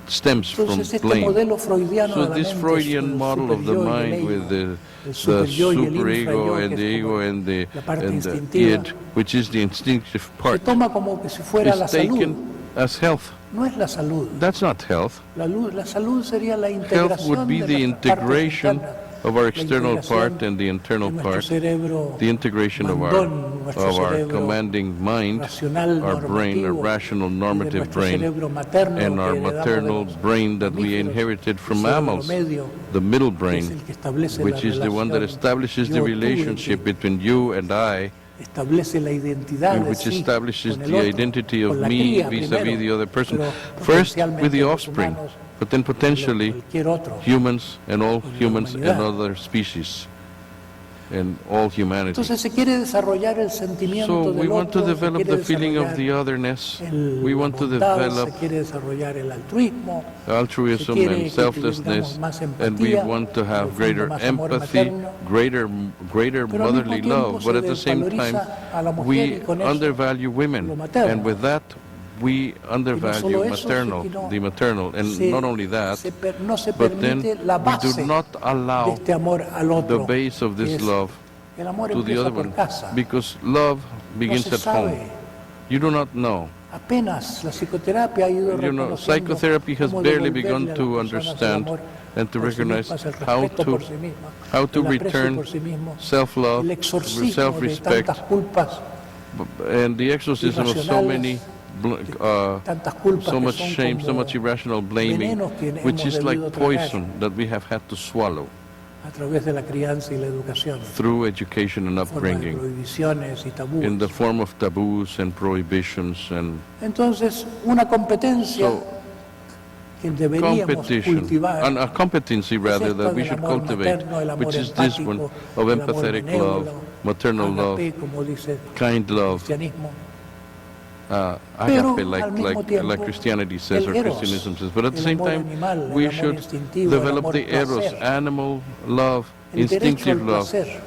stems from
Entonces, este
blame.
modelo freudiano
So
de la
this
mente,
Freudian
el
model of the
superyo y el
mind
ego,
with the
el superyo y el
superego
infrayo,
and
que
the
es
ego
como
and the
la parte
and the
instintiva,
id, which is the instinctive
se
part,
toma como que si fuera la
is
salud.
taken as health.
No es la salud.
That's not health.
La salud sería la
Health
integración
would be
de
the
nuestras partes
integration
internas,
of our
la
external
integración
part and the internal
de nuestro
part,
cerebro
the integration of
mandón, nuestro
our
cerebro
commanding mind,
racional,
our brain, our
normativo,
rational
y de
normative
nuestro
brain,
cerebro materno,
and
que
our
heredamos de
maternal
los
brain that we
mamíferos,
inherited from
el cerebro
mammals,
medio,
the middle
que es
brain,
el que establece
which
la
is the one that
relación
establishes the
yo-tú,
relationship
el que
between you and I,
establece la identidad de
which
sí
establishes
con el
the
otro,
identity of
con la
me
cría
vis-a-vis
primero,
the other person,
pero
first with
potencialmente
the
los
offspring,
humanos,
but then potentially
cualquier otro.
humans and all
con la
humans and
humanidad.
other species. in all humanity.
Entonces se quiere desarrollar el sentimiento
So
del
we want to
otro, se
develop
quiere
the feeling of
desarrollar
the otherness.
el-
We
la
want to
bondad,
develop
se quiere desarrollar el altruismo, se
altruism
quiere
and
que
selflessness,
tengamos más
and we
empatía,
want to
en el
have
fondo
greater
más amor
empathy,
materno.
greater
Pero al
motherly
mismo tiempo
love,
se
but at the same time,
desvaloriza a la mujer
we
y con eso
undervalue
lo
women,
materno.
and with that, we undervalue
solo eso, sino
the maternal, and
se-
not only that,
no se
but then
permite la
we
base
do not
de
allow
este amor al
the
otro,
base of
que
this
es
love
el amor
to the
empieza
other
por
one,
casa.
because love begins
se
at home.
sabe.
You do not know.
Apenas la psicoterapia ha ido
You know,
reconociendo
psychotherapy has
cómo
barely
devolverle
begun
a las
to
personas el
understand
amor
and to
por sí
recognize
mismas, el
how
respeto
to
por sí misma,
how to
el aprecio
return
por sí mismo,
self-love,
el exorcismo de
self-respect,
tantas culpas,
and the exorcism of so many,
tantas culpas
so
que
much
son
shame, so
como
much irrational blaming,
venenos que
which
hemos
is like
debido tragar
poison that we have had to swallow
a través de la crianza y la educación,
through education and
en forma de
upbringing,
prohibiciones y tabúes.
in the form of taboos and prohibitions and
Entonces, una competencia
So,
que deberíamos
competition,
cultivar
and a competency rather
esta
that we
del
should
amor
cultivate,
materno, el amor
which is this
empático,
one of
el amor
empathetic
benévolo,
love, maternal love,
agape, como dice
kind
el
love,
cristianismo.
agape,
Pero, al mismo
like
tiempo,
Christianity says
el
or
eros,
Christianism says. But at the
el
same
amor
time,
animal,
we
el amor
should
instintivo, el
develop
amor
the eros,
placer,
animal love,
el derecho
instinctive
al
love,
placer.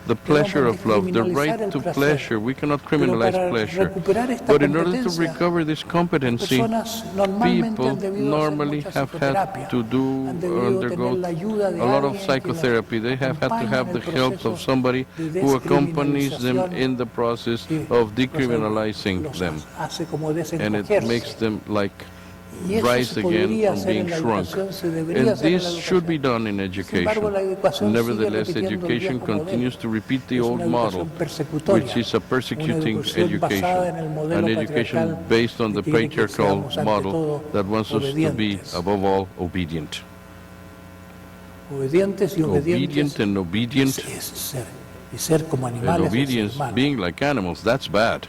the pleasure
No
of love, the
criminalizar
right
el
to
placer.
pleasure. We cannot
Pero
criminalize
para
pleasure.
recuperar esta
But in order to
competencia,
recover this competency,
personas normalmente
people
han debido
normally
hacer mucha
have had
psicoterapia,
to do
han debido
undergo
tener la ayuda de
a lot of
alguien que los
psychotherapy. They have had to
acompañe
have
en
the
el
help
proceso
of somebody
de
who accompanies them
descriminalización
in the process
que
of decriminalizing
los
them,
hace como
and it
desencogerse.
makes them like
Y eso
rise
se
again
podría
from
hacer
being
en la
shrunk.
educación, se debería
And
hacer en la
this should be
educación.
done in
Sin embargo, la
education.
educación sigue
Nevertheless,
repitiendo el
education
viejo modelo.
continues to repeat the
Es
old
una
model,
educación persecutoria,
which is a persecuting
una educación basada en el
education,
modelo
an education
patriarcal
based on the
que quiere que
patriarchal
seamos ante
model
todo
that wants us to be,
obedientes.
above all, obedient.
Obedientes y
Obedient
obedientes
and obedient,
es ser. Y ser como
and
animales es ser
obedience,
malos.
being like animals, that's bad.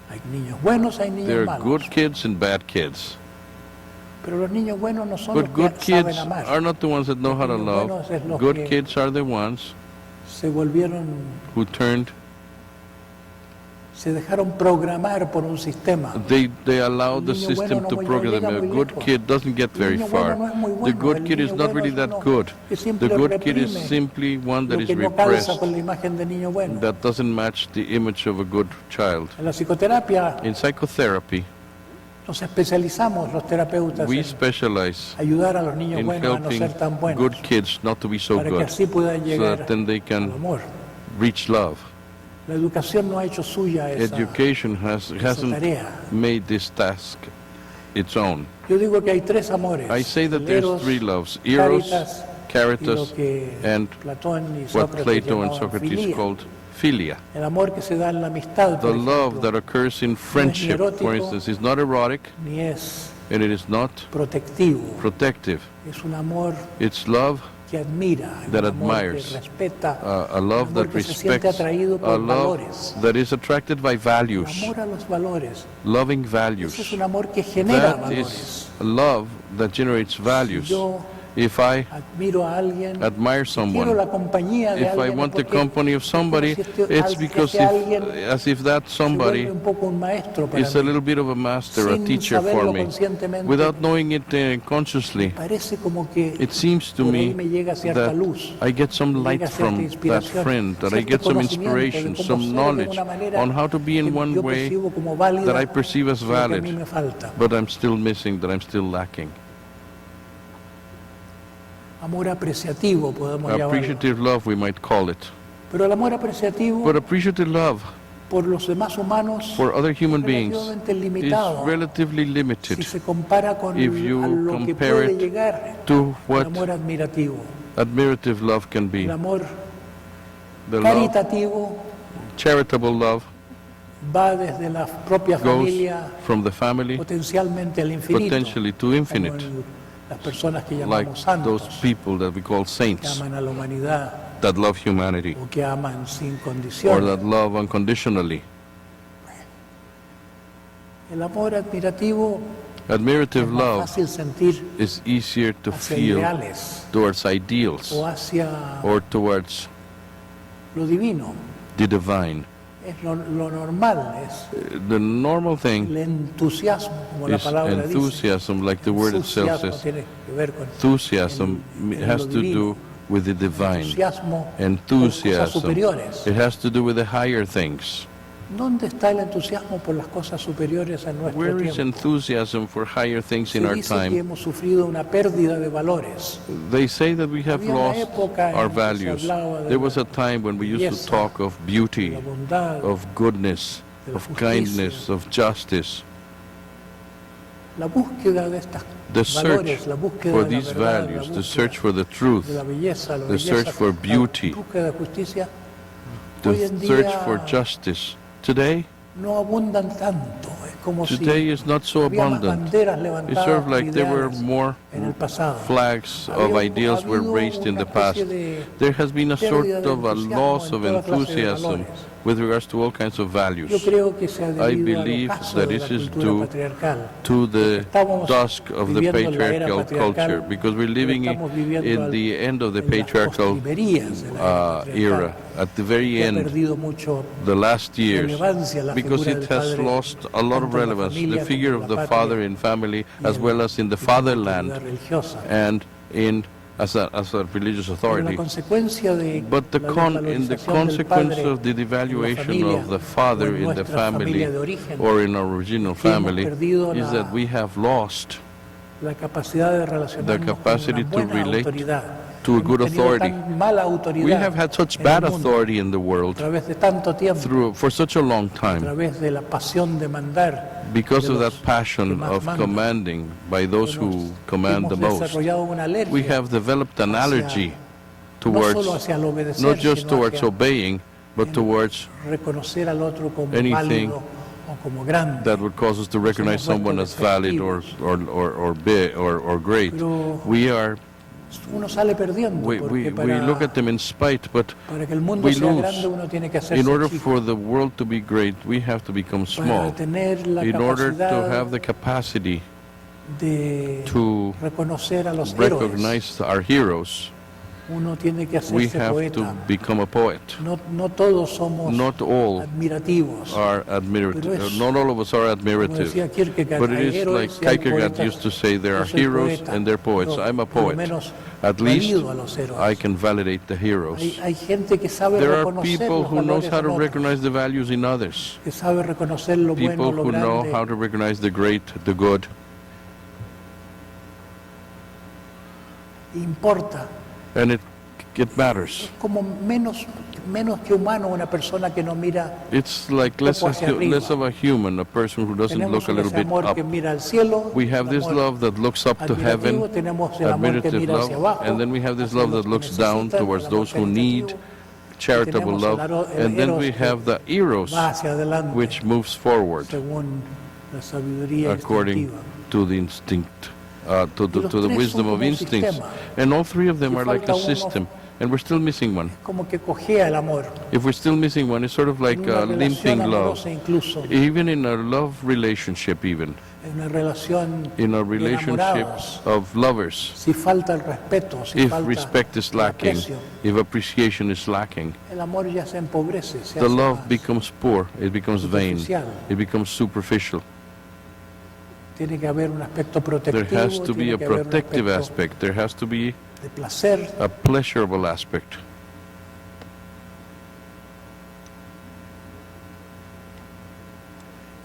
Hay niños buenos, hay niños
There are
malos.
good kids and bad kids.
Pero los niños buenos no son
But
los
good
que
kids
saben amar.
are not the ones that know how to
Los
love.
buenos es los
Good
que
kids are the ones
se volvieron,
who turned,
se dejaron programar por un sistema.
they allow the
El niño
system
bueno
to
no
program
llega
them. A
muy
good
lejos.
kid doesn't get
El
very
niño
far.
bueno no es muy
The
bueno.
good
El
kid is
niño
not
bueno
really
es
that
uno
good.
que
The
siempre
good kid is
reprime
simply one that
lo
is
que no calza
repressed,
con la imagen de niño bueno.
that doesn't match the image of a good child.
En la psicoterapia
In psychotherapy,
nos especializamos los terapeutas
we
en
specialize
ayudar a los niños
in
buenos a no
helping
ser tan buenos,
good kids not to be so
para que
good,
así puedan
so
llegar
that then they
al
can
amor.
reach love.
La educación no ha hecho suya esa
Education hasn't
tarea.
made this task its own.
Yo digo que hay tres amores.
I say that
el
there's
eros,
three loves: eros,
caritas, y
caritas,
lo que
and
Platón y
what
Sócrates
Plato and
llamaban
Socrates
filia.
called philia.
El amor que se da en la amistad,
The
por
love
ejemplo,
that occurs in friendship, for
erótico,
instance, is not erotic,
ni es
and it is not
protectivo.
protective.
Es un amor
It's love,
que admira,
that
un amor
admires,
que respeta,
a love
un amor
that
que se siente
respects,
atraído
a
por
love
valores.
that is attracted by
El
values,
amor a los valores.
loving
Ese
values.
es un amor que genera
That is
valores.
a love that generates values.
Yo
If I
admiro a alguien,
admire
quiero
someone,
la compañía de
if I
alguien,
want the
porque
company of somebody,
es como si
it's because
alguien
as if that
se vuelve
somebody
un poco un maestro para
is a
mí.
little bit of a master, a
Sin
teacher for
saberlo
me,
conscientemente,
without knowing it consciously.
parece como que
It seems to
por ahí
me
me llega cierta
that
luz,
I get some
me
light
llega cierta
from that
inspiración,
friend, that I
cierto
get some
conocimiento de
inspiration,
cómo
some
ser de
knowledge
una manera
on how to be in
que
one
yo
way
percibo como válida,
that I perceive as
lo que a mí
valid,
me falta.
but I'm still missing, that I'm still lacking.
Amor apreciativo, podemos llamarlo.
Appreciative love, we might call it.
Pero el amor apreciativo
But appreciative love
por los demás humanos
for other human
es
beings
relativamente
is
limitado
relatively limited
si se compara con
if you
a lo que
compare
puede
it
llegar
to
el
what
amor admirativo.
admirative love can be.
El amor
The love,
caritativo
charitable love,
va desde la propia
goes
familia
from the family
potencialmente al infinito,
potentially to
como
infinite,
las personas que
like
llamamos santos,
those people that we call
que
saints,
aman a la humanidad
that love humanity,
o que aman sin
or
condiciones.
that love unconditionally.
El amor admirativo es
Admirative
más
love
fácil sentir
is easier to
hacia
feel
ideales
towards ideals
o hacia
or towards
lo divino,
the divine.
es lo normal, es
The normal thing
el entusiasmo, como la
is
palabra dice.
enthusiasm, like the word itself
Entusiasmo
says.
tiene que ver con
Enthusiasm
en
has
lo
to
divino.
do with the divine.
Entusiasmo por cosas
Enthusiasm,
superiores.
it has to do with the higher things.
¿Dónde está el entusiasmo por las cosas superiores en nuestro
Where is
tiempo?
enthusiasm for higher things in
Se
our
dice que
time?
hemos sufrido una pérdida de valores.
They say that we have
Había una
lost
época en
our
que se
values.
hablaba de
There was
la
a time when we used to
belleza,
talk of
de
beauty,
la bondad,
of goodness,
de la
of
justicia.
kindness, of justice.
La búsqueda de estos
The
valores,
search
la búsqueda
for
de la
these
verdad,
values,
la
the
búsqueda
search for the truth,
de la belleza,
the search for beauty,
la búsqueda de justicia,
the
hoy en
search
día
for justice. Today
no abundan tanto. Es como
Today
si
is not so
había más
abundant.
banderas
It's
levantadas
sort of
por
like there were
ideales
more
en el pasado.
flags of
Había-
ideals
ha
were
habido
raised in
una
the past.
especie de
There has been a sort
pérdida de
of a
entusiasmo
loss
en
of
toda clase de
enthusiasm
valores.
with regards to all kinds of
Yo
values.
creo que se ha
I
debido al
believe
ocaso
that
de la
this is
cultura
due
patriarcal.
to the
Estamos
dusk of the
viviendo en la era
patriarchal
patriarcal,
culture, because we're living
pero estamos viviendo
in the end of the
en las
patriarchal
postrimerías de la era patriarcal,
era, at the very
que ha
end,
perdido mucho
the last years,
relevancia la
because
figura
it
del
has
padre,
lost a lot of
tanto en la
relevance,
familia
the figure
como en
of
la
the
patria
father in family
y
as
en-
well as in the
y en la
fatherland
autoridad religiosa.
and in as a religious
Pero
authority.
la consecuencia de
But
la
in the
desvalorización del
consequence
padre
of the
en la
devaluation
familia,
of the father
o en
in the
nuestra
family
familia de origen,
or in our original
que hemos
family
perdido
is that we have lost
la capacidad de relacionarnos
capacity
con
to
una buena
relate
autoridad.
to a
Hemos
good
tenido
authority.
tan mala autoridad
We have had such
en
bad
el mundo
authority in the
a
world
través de tanto tiempo,
for such a long
a
time
través de la pasión de mandar,
because
de
of
los
that passion
que más
of
mandan.
commanding by those who command the
hemos
most.
desarrollado una alergia
We have developed an
hacia-
allergy
no
towards
solo hacia el obedecer,
not just
sino
towards
hacia
obeying, but towards
reconocer al otro como
anything
válido o como grande.
that would cause us to recognize
Nos hemos
someone
vuelto
as valid or big or great.
Pero
We are
uno sale perdiendo
we
porque
look at them in spite, but
para que el mundo
we
sea
lose.
grande uno tiene que hacerse
In order
chico.
for the world to be great, we have to become
Para
small.
tener la
In order to
capacidad
have the capacity
de
to
reconocer a los héroes,
recognize our heroes,
uno tiene que
we
hacerse
have to
poeta.
become a poet.
No todos somos
Not all
admirativos.
are
Pero
admirative.
es-
Not all of us are
Como
admirative.
decía Kierkegaard,
But it
hay
is
héroes
like
y hay
Kierkegaard
poetas.
used to say, there
Yo
are
soy
heroes
poeta.
and there are poets.
Yo,
I'm a
por lo
poet.
menos,
At least
valido a los héroes.
I can validate the heroes.
Hay gente que sabe
There are
reconocer
people
los
who knows
valores
how
en
to
otros,
recognize the values in others.
que sabe reconocer lo bueno,
People
lo
who know
grande.
how to recognize the great, the good.
Importa.
And it matters.
Es como menos que humano una persona que no mira.
It's like less
hacia arriba.
of a human, a person who doesn't
Tenemos
look a little
ese
bit
amor
up.
que mira al cielo.
We have
el
this
amor
love that looks up to heaven,
admirativo, tenemos el amor que
admirative
mira hacia
love,
abajo,
and then we have this
hacia
love
los
that
que
looks down
necesitan,
towards
el
those
amor
who need,
caritativo.
charitable
tenemos
love,
el
and then
eros
we
que
have the eros,
va hacia adelante,
which moves forward
según la sabiduría
according
instintiva.
to the instinct, to
Y los
the
tres
wisdom
son
of
como un
instincts.
sistema.
And all three of them
Si
are like a
falta uno,
system, and we're still missing one.
Como que cojea el amor.
If we're still missing one, it's sort of like
En una
limping
relación
love.
amorosa incluso,
Even in a love relationship, even
en una relación
in a
de
relationship
enamorados,
of lovers,
si falta el respeto, si
if
falta
respect is
el
lacking,
aprecio,
if appreciation is lacking,
el amor ya se empobrece, se
the
hace
love
más
becomes poor, it becomes vain,
superficial.
it becomes superficial.
Tiene que haber un aspecto
There
protectivo,
has to be
tiene
a
que haber un
protective
aspecto
aspect, there has to be
de placer
a pleasurable aspect,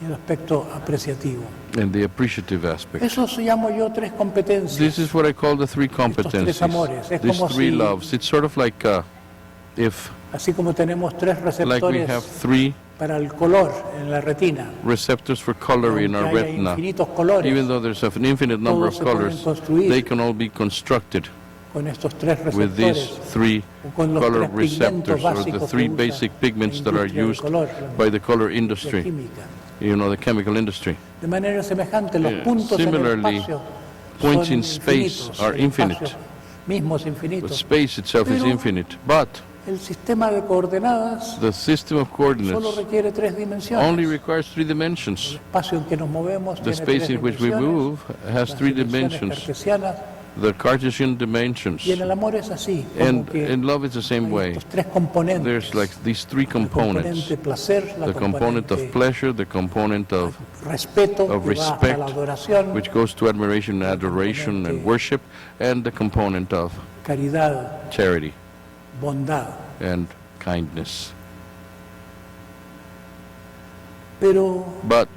y el aspecto apreciativo.
and the appreciative aspect.
Eso se llamo yo tres competencias.
This is what I call the three
tres
competencies,
amores. Es
these
como
three
si-
loves. It's sort of like if,
Así como tenemos tres
like we
receptores
have three
para el color en la retina,
receptors for color in our
aunque haya
retina.
infinitos colores,
Even though there's an infinite number of
Todos se pueden
colors,
construir.
they can all be constructed
con estos tres
with these
receptores,
three
o con los
color
tres pigmentos
receptors, or the
básicos
three
que usa
basic
la
pigments that are
industria del
used
color,
by the color
la
industry,
química.
the chemical industry.
De manera semejante, los
Yeah.
puntos en el
Similarly,
espacio
points
son
in space
infinitos,
are
el
infinite.
espacio mismo es
But
infinito.
space itself is
Pero-
infinite, but
El sistema de coordenadas
the system of
solo
coordinates
requiere tres dimensiones.
only requires three
El
dimensions.
espacio en que nos movemos
The
tiene
space
tres
in which we
dimensiones.
move has
Las
three
dimensiones
dimensions.
cartesianas
the Cartesian dimensions.
Y en el amor es así, como
And
que
in love, it's the same
hay
way.
estos tres componentes.
There's like these three
El
components.
componente placer, la
The component of
componente
pleasure, the component of
respeto,
of
que va a
respect,
la adoración,
which goes to admiration, adoration, and worship, and the component of
caridad,
charity
bondad.
and kindness.
Pero,
But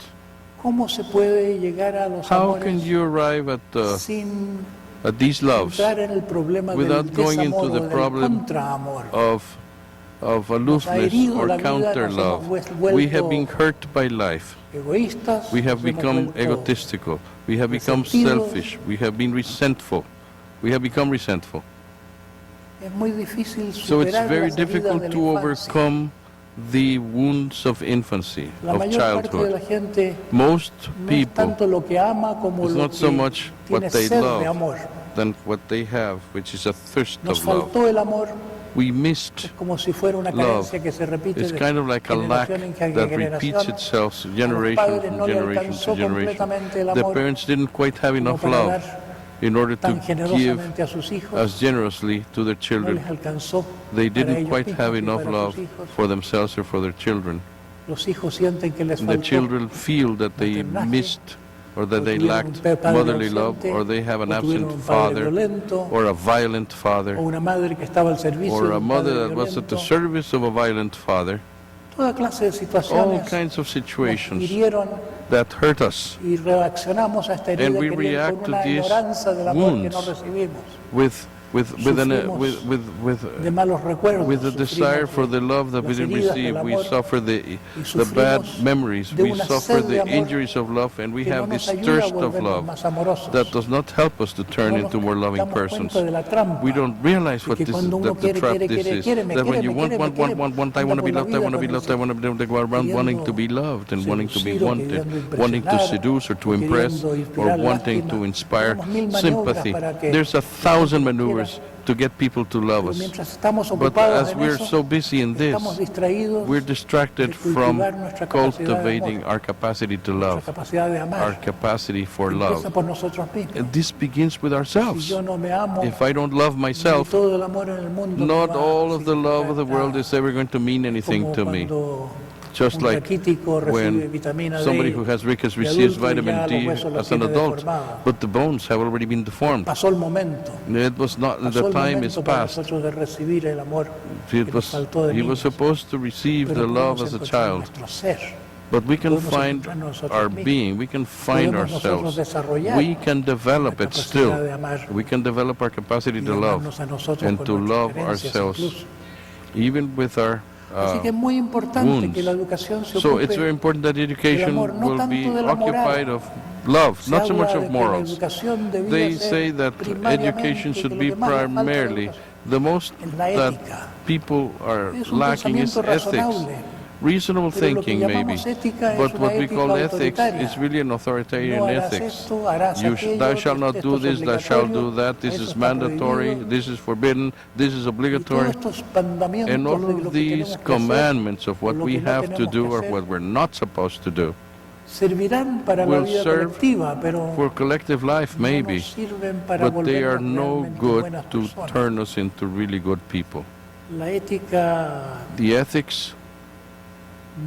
¿cómo se puede llegar a los
how can
amores
you arrive
sin
at these loves
entrar en el problema
without
del
going into
desamor
the
o del
problem
contraamor?
of aloofness
herido
or
la vida,
counter
nos
love?
hemos vuelto
We have been hurt by life.
Egoístas,
We have
nos hemos
become
vuelto
egotistical. We have become
resentidos.
selfish. We have been resentful. We have become resentful.
Es muy difícil
So it's
superar
very
las heridas de
difficult
la
to
infancia.
overcome the wounds of infancy,
La
of
mayor parte de la
childhood.
gente
Most
no es
people,
tanto lo que ama como
it's
lo
not so
que
much
tiene
what they
sed de
love
amor.
than what they have, which is a thirst
Nos
of love.
faltó el amor,
We missed
es como si fuera una
love.
carencia que se repite
It's
de
kind of like a lack
generación en
that
generación.
repeats itself
A los
generation
padres
from
no le
generation
alcanzó
to generation.
completamente el
The
amor
parents didn't quite have
como
enough
para
love
dar
in order to
tan
give
generosamente a sus hijos.
as generously to their
No
children.
les alcanzó
They
para
didn't
ellos
quite
mismos
have
y
enough
para
love
sus hijos.
for themselves or for their children.
Los hijos sienten que les
The
faltó
children feel that they
maternaje,
missed or that
o
they
tuvieron
lacked
un padre
motherly love,
ausente,
or they have an
o tuvieron
absent
un padre
father,
violento,
or a violent
o
father,
una madre que estaba al servicio
or
de
a
un
mother
padre
that was at the
violento.
service of a violent father.
Toda clase de
All
situaciones
kinds of
nos
situations
hirieron
that hurt us
y reaccionamos a esta herida
And we
que viene
react
con
to
una
these
ignorancia del amor que no
wounds
recibimos.
with
De malos recuerdos.
with the desire
sufrimos
for the love that we
las
didn't
heridas
receive.
del
We
amor
suffer the
sufrimos
bad memories.
de
We
una
suffer
sed de
the
amor
injuries of love, and we
que no
have
nos
this
ayuda a
thirst of
volvernos
love
más amorosos.
that does not help us to turn
No nos
into more loving
damos
persons.
cuenta de la trampa.
We don't realize what
que
this
cuando uno
that the trap
quiere,
this is.
quiere,
That when
me
you
quiere,
want, I want to be loved, I want to be loved, I want to be around, wanting to be loved and wanting to be
seducido,
wanted,
queriendo
wanting to
impresionar,
seduce or to
o
impress,
queriendo
or
inspirar
wanting to
lástima.
inspire
Tenemos mil maniobras
sympathy.
para que
There's 1,000
quiera.
maneuvers to get people to love
Pero
us.
mientras estamos
But
ocupados
as
en
we're
eso,
so busy in this,
estamos distraídos
we're distracted
de
from
cultivar nuestra capacidad de
cultivating
amor,
our capacity to
nuestra
love,
capacidad de
our
amar.
capacity for
Empieza
love.
por nosotros mismos.
And this begins with
Si
ourselves.
yo no me amo,
If I don't love
ni
myself,
todo el amor en el mundo
not
me va a
all of the
significar
love of the world
nada.
is ever going to mean anything
Como
to me.
cuando
Just
un
like
raquítico recibe
when
vitamina D
somebody who has rickets
de
receives
adulto y
vitamin
ya
D
los huesos los
as an
tiene
adult,
deformados.
but the bones have already been deformed.
Pasó el momento.
It was not,
Pasó
the
el
time is
momento para
past.
nosotros de recibir el amor que
It
nos
was,
faltó de
he was
niños.
supposed to receive
Pero
the love
podemos
as a
encontrar
child,
nuestro ser.
but we can
Podemos
find
encontrar nosotros
our
mismos.
being, we can find
Podemos nosotros
ourselves,
desarrollar
we can develop
la
it
capacidad
still,
de amar
we can develop our capacity
y
to love
amarnos a nosotros
and
con
to
nuestras
love
carencias
ourselves,
incluso.
even with our
Así que es muy importante
wounds.
que la educación se
So
ocupe
it's very important that education
amor, no
will be
tanto de la moral.
occupied of love,
Se
not so
habla
much
de
of
que la
morals.
educación debía
They
ser
say that
primariamente
education
que
should
lo
be
que más le falta a la
primarily,
educación
the most
es la
that
ética.
people are
Es un
lacking is
pensamiento
ethics.
razonable.
Reasonable
Pero lo que
thinking, maybe.
llamamos ética es
But
una
what we
ética
call ethics
autoritaria.
is really an authoritarian
No harás
ethics.
esto, harás
Thou
aquello,
shalt not
esto
do
es
this, thou shalt do
obligatorio,
that, this
eso
is
está
mandatory,
prohibido.
this is forbidden, this is
Y
obligatory.
todos estos mandamientos
And all
de lo
of
que
these
tenemos que hacer,
commandments of what
lo
we
que no
have to
tenemos
do
que
or
hacer,
what we're not supposed to do
servirán para la
will
vida
serve
colectiva, pero
for collective life,
no
maybe,
nos sirven para
but they are
volvernos
no
realmente
good
buenas
to
personas.
turn us into really good people.
La ética
The ethics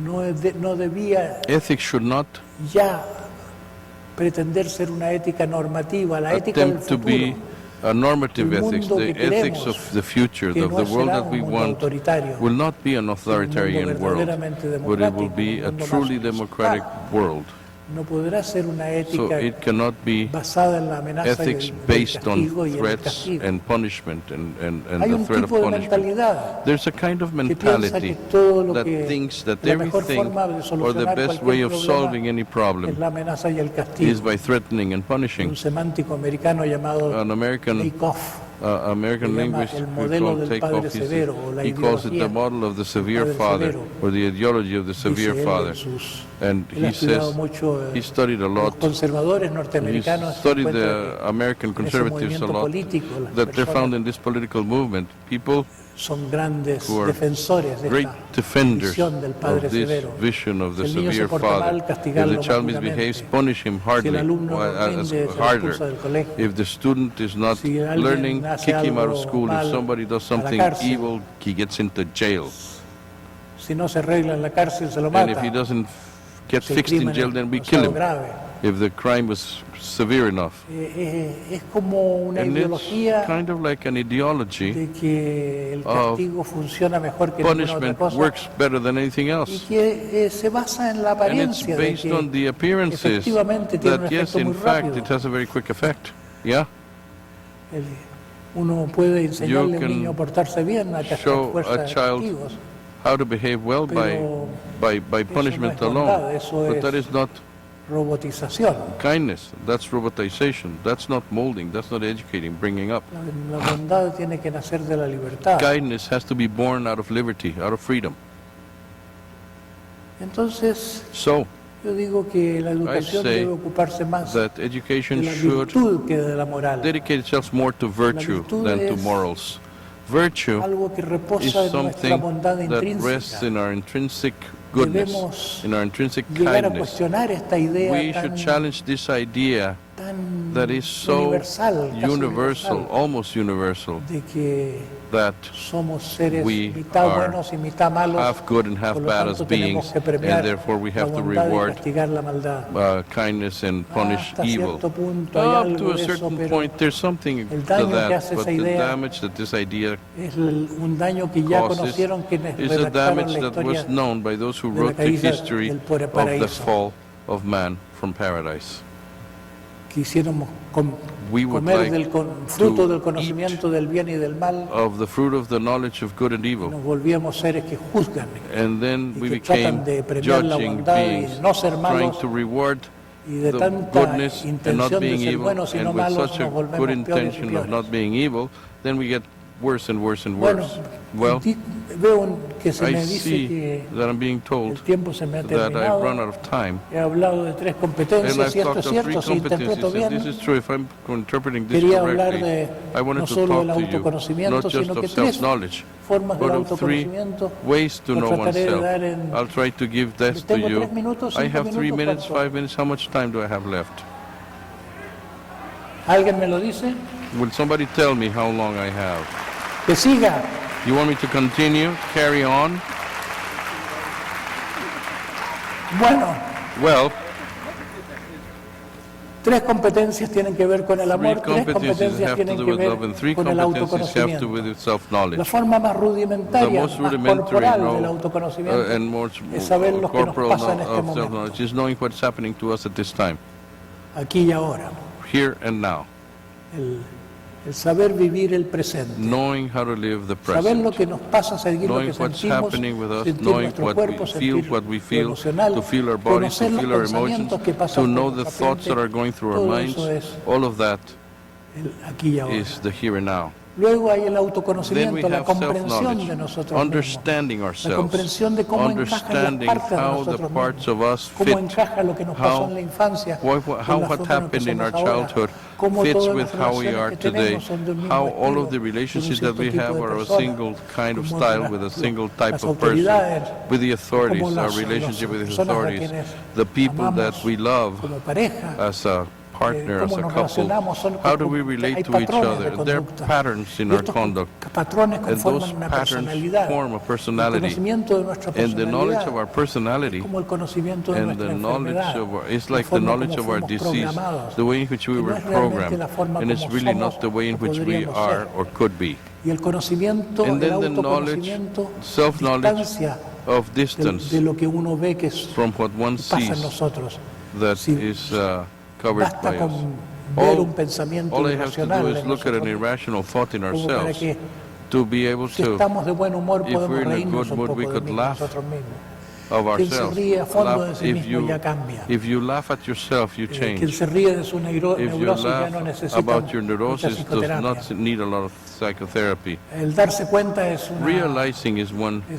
no debía
should not
ya pretender ser una ética normativa, la ética del
attempt to
futuro.
be a normative
El
ethics.
mundo
The
que
ethics
queremos,
of the future,
que
of
no
the world
será
that we
un mundo
want,
autoritario,
will not be an authoritarian world,
verdaderamente
but it will
democrático,
be
un
a
mundo
truly
más
democratic world.
No podrá ser una
So
ética
it cannot be
basada en la amenaza
ethics
del
based on
castigo y el
threats
castigo.
and punishment and
Hay
the
un
threat of
tipo de
punishment.
mentalidad
There's a kind of
que piensa
mentality
que todo lo
that
que
thinks that
la mejor
everything
forma de
or the
solucionar
best way
cualquier
of
problema
solving any
es
problem
la amenaza y el
is
castigo.
by threatening and
Un
punishing.
semántico americano llamado
An American
Lakoff
American
le llama
linguist
el
who
modelo
called
del
Takeoff,
padre severo, o la
he calls it the
ideología
model of the severe
del
father,
severo.
or the ideology of the severe
Dice él
father.
en sus-
And
él ha
he
estudiado
says
mucho
he studied a
los
lot.
conservadores
He
norteamericanos. Se
studied
encuentra
the American
en ese
conservatives a
movimiento
lot,
político, las
that they're found
personas
in this political movement. People
son grandes
who are
defensores de
great
esta
defenders
visión del padre
of this
severo.
vision of the
Si el niño se
severe
porta
father.
mal,
If
castigarlo
the
más
child misbehaves,
duramente.
punish him
Si
hardly,
el alumno no rinde, se le
harder.
expulsa del colegio.
If the student is not
Si alguien
learning,
hace
kick him out of
algo
school. If
mal,
somebody does
a la
something
cárcel.
evil, he gets into jail.
Si no se arregla en la cárcel, se lo
And if
mata.
he doesn't get
Si el
fixed in
crimen
jail,
es
then we kill
demasiado
him,
grave.
if the crime was severe enough.
Es como una
And it's
ideología
kind of like an ideology.
de que el castigo funciona mejor que ninguna otra
Punishment
cosa
works better than anything
y
else.
que se basa en la
And it's
apariencia de
based on the
que
appearances
efectivamente tiene un
that, yes,
efecto
in
muy
fact,
rápido.
it has a very quick effect. Yeah?
Uno puede enseñarle a
can
un niño a portarse bien a
show
fuerza
a
de
child
castigos,
how to behave well
pero
by punishment
no es bondad,
alone.
eso
But
es
that is not
robotización.
kindness. That's robotization. That's not molding. That's not educating, bringing up.
La bondad tiene que nacer de la libertad.
Kindness has to be born out of liberty, out of freedom.
Entonces,
So,
yo digo que la educación
say
debe ocuparse más de
that education
la
should
virtud que de la moral.
dedicate itself more to virtue
virtud
than to
es
morals. Virtue
Algo que
is
reposa en nuestra
something
bondad
that rests
intrínseca.
in our intrinsic goodness,
Debemos
in our intrinsic
llegar a
kindness.
cuestionar esta idea
We
tan,
should challenge this idea
tan
that is so
universal, casi
universal, almost universal,
de que
that
somos seres
we
mitad
are
buenos y mitad malos.
half good and half
Por lo
bad
tanto,
as
tenemos
beings,
que premiar
and therefore we
la
have to
bondad y
reward
castigar la maldad.
kindness and punish
Hasta
evil.
cierto punto hay
Up
algo
to a
de eso,
certain
pero
point, there's something
el
to
daño que
that,
hace
but
esa
the
idea
damage that this idea
es un daño que ya
causes
conocieron quienes
is a
redactaron
damage
la
that was
historia.
known by those who
de la
wrote the
caída
history
del
of the
paraíso.
fall of man from paradise.
Quisiéramos
We would
comer
like
del fruto
to
del conocimiento del bien y del mal,
of the fruit of the knowledge of good and
y
evil.
nos volvíamos seres que juzgan
And then
y
we
que
became
tratan de premiar la
judging
bondad y
beings,
no ser
trying
malos,
to reward
y de
the
tanta
goodness and not
intención de
being
ser
evil,
buenos y no
and with
malos
such a
nos volvemos
good
peores y
intention of
peores.
not being evil, then we get worse and worse and
Bueno,
worse. Well,
veo que se
I
me dice
see
que
that I'm being
el
told
tiempo se me ha
that I've run out
terminado.
of time.
He hablado de 3
And
competencias,
I've
y esto
talked
es
of 3
cierto, si interpreto
competencies, and this
bien.
is true. If I'm interpreting this
Quería hablar
correctly,
de
I wanted
no
to
solo del
talk to you,
autoconocimiento,
not just
sino que
of
3
self-knowledge,
formas del
but of 3
autoconocimiento.
ways to
Lo
know
trataré de
oneself.
dar en...
I'll try to give this to
Tengo
you.
3 minutos,
I
5
have 3
minutos,
minutes,
¿cuánto?
5 minutes. How much time do I have left?
¿Alguien me lo dice?
Will somebody tell me how long I have?
Que siga.
You want me to continue, carry on?
Bueno,
Well,
3 competencias tienen que ver con el
3
amor, 3
competencies
competencias
have to
tienen
do
que
with love, and 3
ver con el
competencies have to do
autoconocimiento.
with self-knowledge.
La forma más
The
rudimentaria,
most
más
rudimentary
corporal del
and
autoconocimiento
more
es saber lo que nos
corporal
pasa en este
of
momento,
self-knowledge is knowing what's happening to us at this time,
aquí y ahora.
here and now,
El saber vivir el presente.
knowing how to live the
Saber lo
present,
que nos pasa, seguir lo
knowing
que
what's
sentimos,
happening with us,
sentir
knowing
nuestro
what
cuerpo,
we feel,
sentir
what we
lo
feel,
emocional,
to feel our bodies, to
conocer los
feel our emotions,
pensamientos que pasan
to
por
know the
nuestra
thoughts that
mente.
are going through our
Todo
minds,
eso es
all of that
el aquí y ahora.
is the here and now.
Luego hay el
Then we
autoconocimiento, la
have
comprensión de
self-knowledge,
nosotros mismos.
understanding
La
ourselves,
comprensión de cómo encajan las
understanding
partes de
how the
nosotros
parts
mismos.
of us
Cómo
fit,
encaja lo que nos pasó
how
en la infancia
how
con la
what
forma en que
happened in our
somos ahora.
childhood
Cómo
fits
todas
with
las
how we
relaciones
are
que
today,
tenemos son de un mismo
how all of the
estilo,
relationships
con un
that we
cierto
have
tipo de
are a
personas,
single kind of
como
style
las-
with a single type
las
of person,
autoridades,
with the authorities,
como
our
las
relationship with the
personas a
authorities,
quienes
the people that
amamos
we love
como pareja,
as a partner, as
cómo
a
nos
couple,
relacionamos, son
how do
como-
we
hay
relate to each
patrones de
other? There are
conducta.
patterns in
Y
our
estos
conduct,
patrones
and
conforman
those
una
patterns
personalidad.
form a
El
personality.
conocimiento de nuestra
And the knowledge of
personalidad
our personality
es como el conocimiento de
and
nuestra
the knowledge
enfermedad,
of our, it's
la
like the
forma
knowledge
como
of our
fuimos
disease,
programados,
the way in which we
que no
were
es realmente
programmed,
la forma
and it's
como
really
somos
not the way in
o
which we
podríamos
are
ser.
or could be.
Y el conocimiento,
And
el
then the knowledge,
autoconocimiento,
self-knowledge
distancia
of distance
de lo que uno ve que
from what one
pasa en
sees
nosotros.
that
Si
is covered
basta
by us.
con ver un
All,
pensamiento
all I have to
irracional
do is
en
look at an
nosotros,
irrational thought in
como para
ourselves
que
to be able
si
to,
estamos de buen humor
if
podemos
we're in a
reírnos
good
un
mood, we
poco de
could laugh
nosotros mismos.
of
Quien se
ourselves.
ríe a fondo de sí
If
mismo
you,
ya cambia.
if you laugh at yourself, you
Quien
change.
se ríe de su
If you
neurosis ya no
laugh
necesita
about your
mucha
neurosis, does
psicoterapia.
not need a lot of psychotherapy.
El darse cuenta es
Realizing is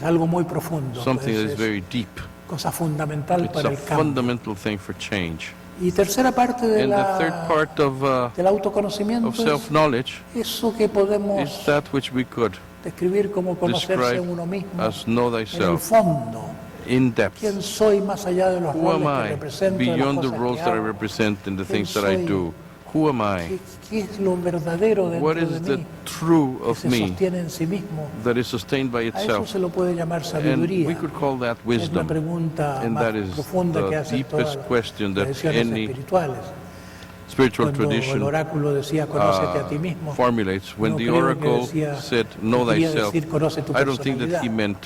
algo muy profundo,
something that is
es
very deep.
cosa fundamental
It's
para
a
el cambio.
fundamental thing for change.
Y tercera parte
And the third part
del autoconocimiento
of
es
self-knowledge
eso que podemos
is that which we could
describir como conocerse
describe
uno mismo
as know
en el
thyself
fondo.
in depth.
¿Quién soy más allá de los
Who am
roles que
I
represento, de las
beyond the
cosas
roles
que
that I
hago?
represent and the
¿Quién
things that I
soy?
do? Who am I?
¿Qué es lo verdadero dentro
What
de
is the
mí
true
que
of
se
me
sostiene en sí mismo?
that is sustained by
A eso
itself?
se lo puede llamar
And
sabiduría.
we could call that
Es la
wisdom.
pregunta
And
más
that is
profunda que
the
hacen todas
deepest
las
question that
tradiciones
any
espirituales.
spiritual
Cuando el
tradition
oráculo decía conócete a ti mismo,
formulates. When
no
the
creo que
oracle
decía,
said, know
quería
thyself,
decir, conoce tu
I don't think that he
personalidad.
meant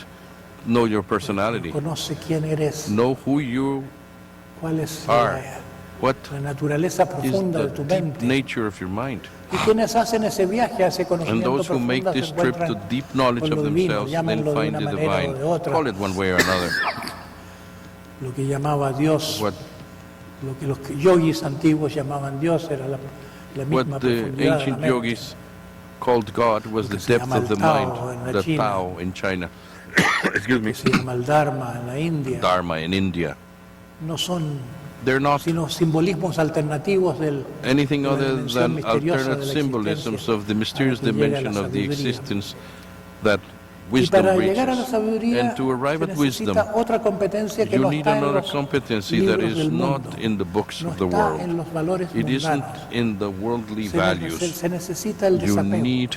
know your personality.
Conoce quién eres,
Know who you
cuál es
are. What
la naturaleza
is
profunda
the
de tu
deep
mente.
nature of your mind.
Y quienes hacen ese viaje a ese
And
conocimiento
those who make
profundo se
this trip to
encuentran
deep knowledge
con lo
of
divino,
themselves, then
llámenlo de
find
una
the
manera o
divine.
de otra.
Call it one way or another.
Lo que llamaba Dios,
What
lo que los yogis antiguos llamaban Dios era la misma
what the
profundidad de la
ancient
mente.
yogis called God was
Lo
the
que se
depth
llama
of the
el Tao
mind,
en la
the
China.
Tao in China. Excuse me.
Se llama el Dharma en la India.
Dharma in India.
No son
They're not
sino simbolismos alternativos de
anything
la
other
dimensión
than
misteriosa de
alternate
la
symbolisms
existencia
of the mysterious
a la que llega la
dimension of the
sabiduría.
existence that
Y
wisdom
para llegar a la
reaches.
sabiduría
And to arrive
se
at wisdom,
necesita otra competencia que
you
no
need
está en
another
los
competency that
libros
is
del
not
mundo,
in the books
no
of the
está
world.
en los valores
It isn't
mundanos.
in the worldly
Se
values.
necesita el
You
desapego.
need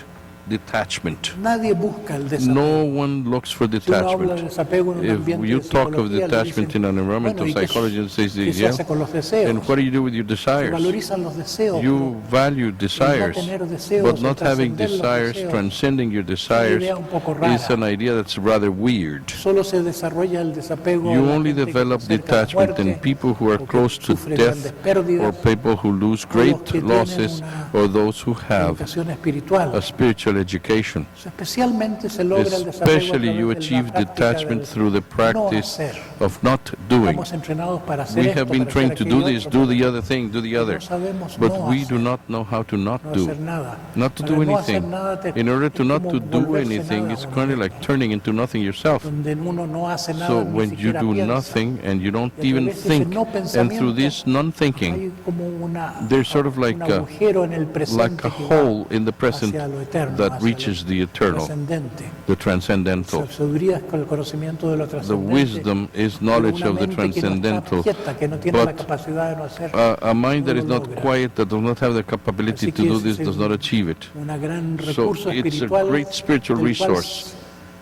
detachment.
Nadie busca el desapego.
No one looks for
Si uno habla de
detachment.
desapego en un
If
ambiente
you
de
talk of
psicología, le
detachment
dicen,
in an environment
bueno,
of
¿y qué
psychology, and says,
se
yeah,
hace con los deseos?
and what do you do with your
Se
desires?
valorizan los deseos,
You value desires,
tener deseos,
but
el
not having
trascender los
desires,
deseos,
transcending your desires,
idea un poco rara.
is an idea that's rather weird.
solo se desarrolla el desapego
You
en la
only
gente que
develop
se acerca a la
detachment in
muerte,
people who are
o que
close to
sufren
death,
grandes pérdidas,
or people who lose
o los
great
que tienen
losses,
una
or those who have
educación espiritual.
a spiritual education.
Especialmente se logra el desapego a
Especially you
través de la
achieve
práctica
detachment
del
through the
no
practice
hacer.
of not doing.
Estamos entrenados para hacer
We
esto,
have been
para hacer
trained to do
aquello
this,
otro,
do
pero
the other thing, do the other.
no sabemos
But
no
we
hacer,
do not know how to not
no
do.
hacer nada.
Not to
Para
do
no hacer
anything.
nada te-
In order to
es
not
como
to do
volverse
anything,
nada
it's
uno
kind of
mismo.
like turning into nothing yourself.
Donde uno no hace nada,
So
ni
when you
siquiera
do
piensa.
nothing and you don't
Y a
even
través de ese
think,
no
and through this
hay
non-thinking,
como
there's sort of like
un agujero en el presente
a
que va
hole in the present
hacia lo eterno,
that
hacia
reaches
lo
the eternal,
trascendente.
the
La
transcendental.
sabiduría es con el conocimiento de lo
The
trascendente.
wisdom is
Pero
knowledge
una
of the
mente que no está
transcendental,
quieta, que no tiene la
but
capacidad de no hacer,
a mind that
no
is
lo
not
logra.
quiet, that does not have the capability
Así
to
que
do
ese
this,
es
does not achieve it.
una gran
So
recurso
it's a
espiritual
great spiritual
del cual
resource,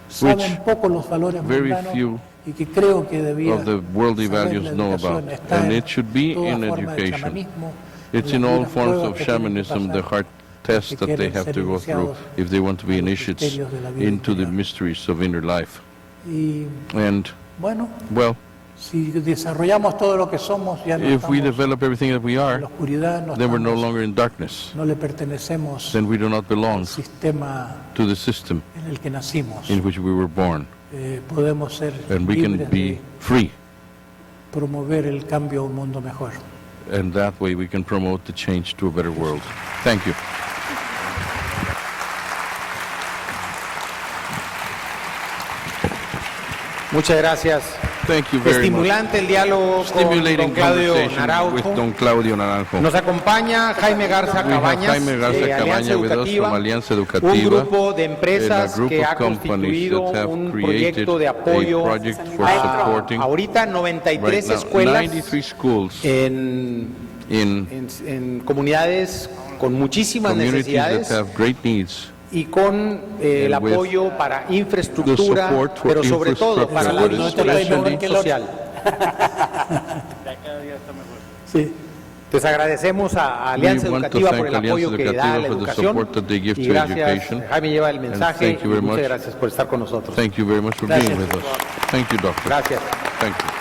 saben
which
poco los valores
very
mundanos
few
y que creo que debía
of the worldly
saber
values
la
know
educación.
about.
Está
And
en
it should be
toda
in
forma de
education.
chamanismo,
It's
en
in
las
all
duras
forms
pruebas
of
que tienen que
shamanism, the
pasar
hard tests that they
quieren
have
ser
to go through
iniciados
if they want to be
a los
initiates
misterios de la vida
into the
interior.
mysteries of inner life.
Y
And,
bueno,
well,
si desarrollamos todo lo que somos, ya no
if we
estamos
develop everything that we
en
are,
la oscuridad, no,
then we're no
estamos,
longer in darkness.
no le pertenecemos
Then we do not belong
al sistema
to the system
en el que nacimos.
in which we were born.
Podemos ser
And we can
libres
be
de
free.
promover el cambio a un mundo mejor.
And that way we can promote the change to a better world. Thank you.
Muchas gracias.
Thank you very much.
Estimulante el diálogo con
Stimulating
don Claudio
conversation with
Naranjo.
Don Claudio Naranjo.
Nos acompaña Jaime Garza
We have
Cabañas,
Jaime Garza
de Alianza
Cabaña with us
Educativa,
from Alianza
un
Educativa,
grupo de empresas
a group
que
of
ha
companies
constituido
that have
un
created
proyecto de apoyo
a project for
a
supporting
ahorita 93
right now
escuelas
93 schools
en
in
comunidades con muchísimas
communities that
necesidades
have great needs,
y con el
And with
apoyo para
the
infraestructura,
support for
pero sobre todo para la
infrastructure,
vinculación
especially-
social.
Sí.
Les agradecemos a Alianza
We want to
Educativa
thank
por el
Alianza
apoyo que da a la
Educativa for the
educación.
support that they give
Y
to
gracias,
education.
Jaime lleva el mensaje
thank you
y
very
muchas
much.
gracias por estar con nosotros.
Thank you very much for
Gracias.
being with us. Thank you, Doctor.
Gracias.
Thank you.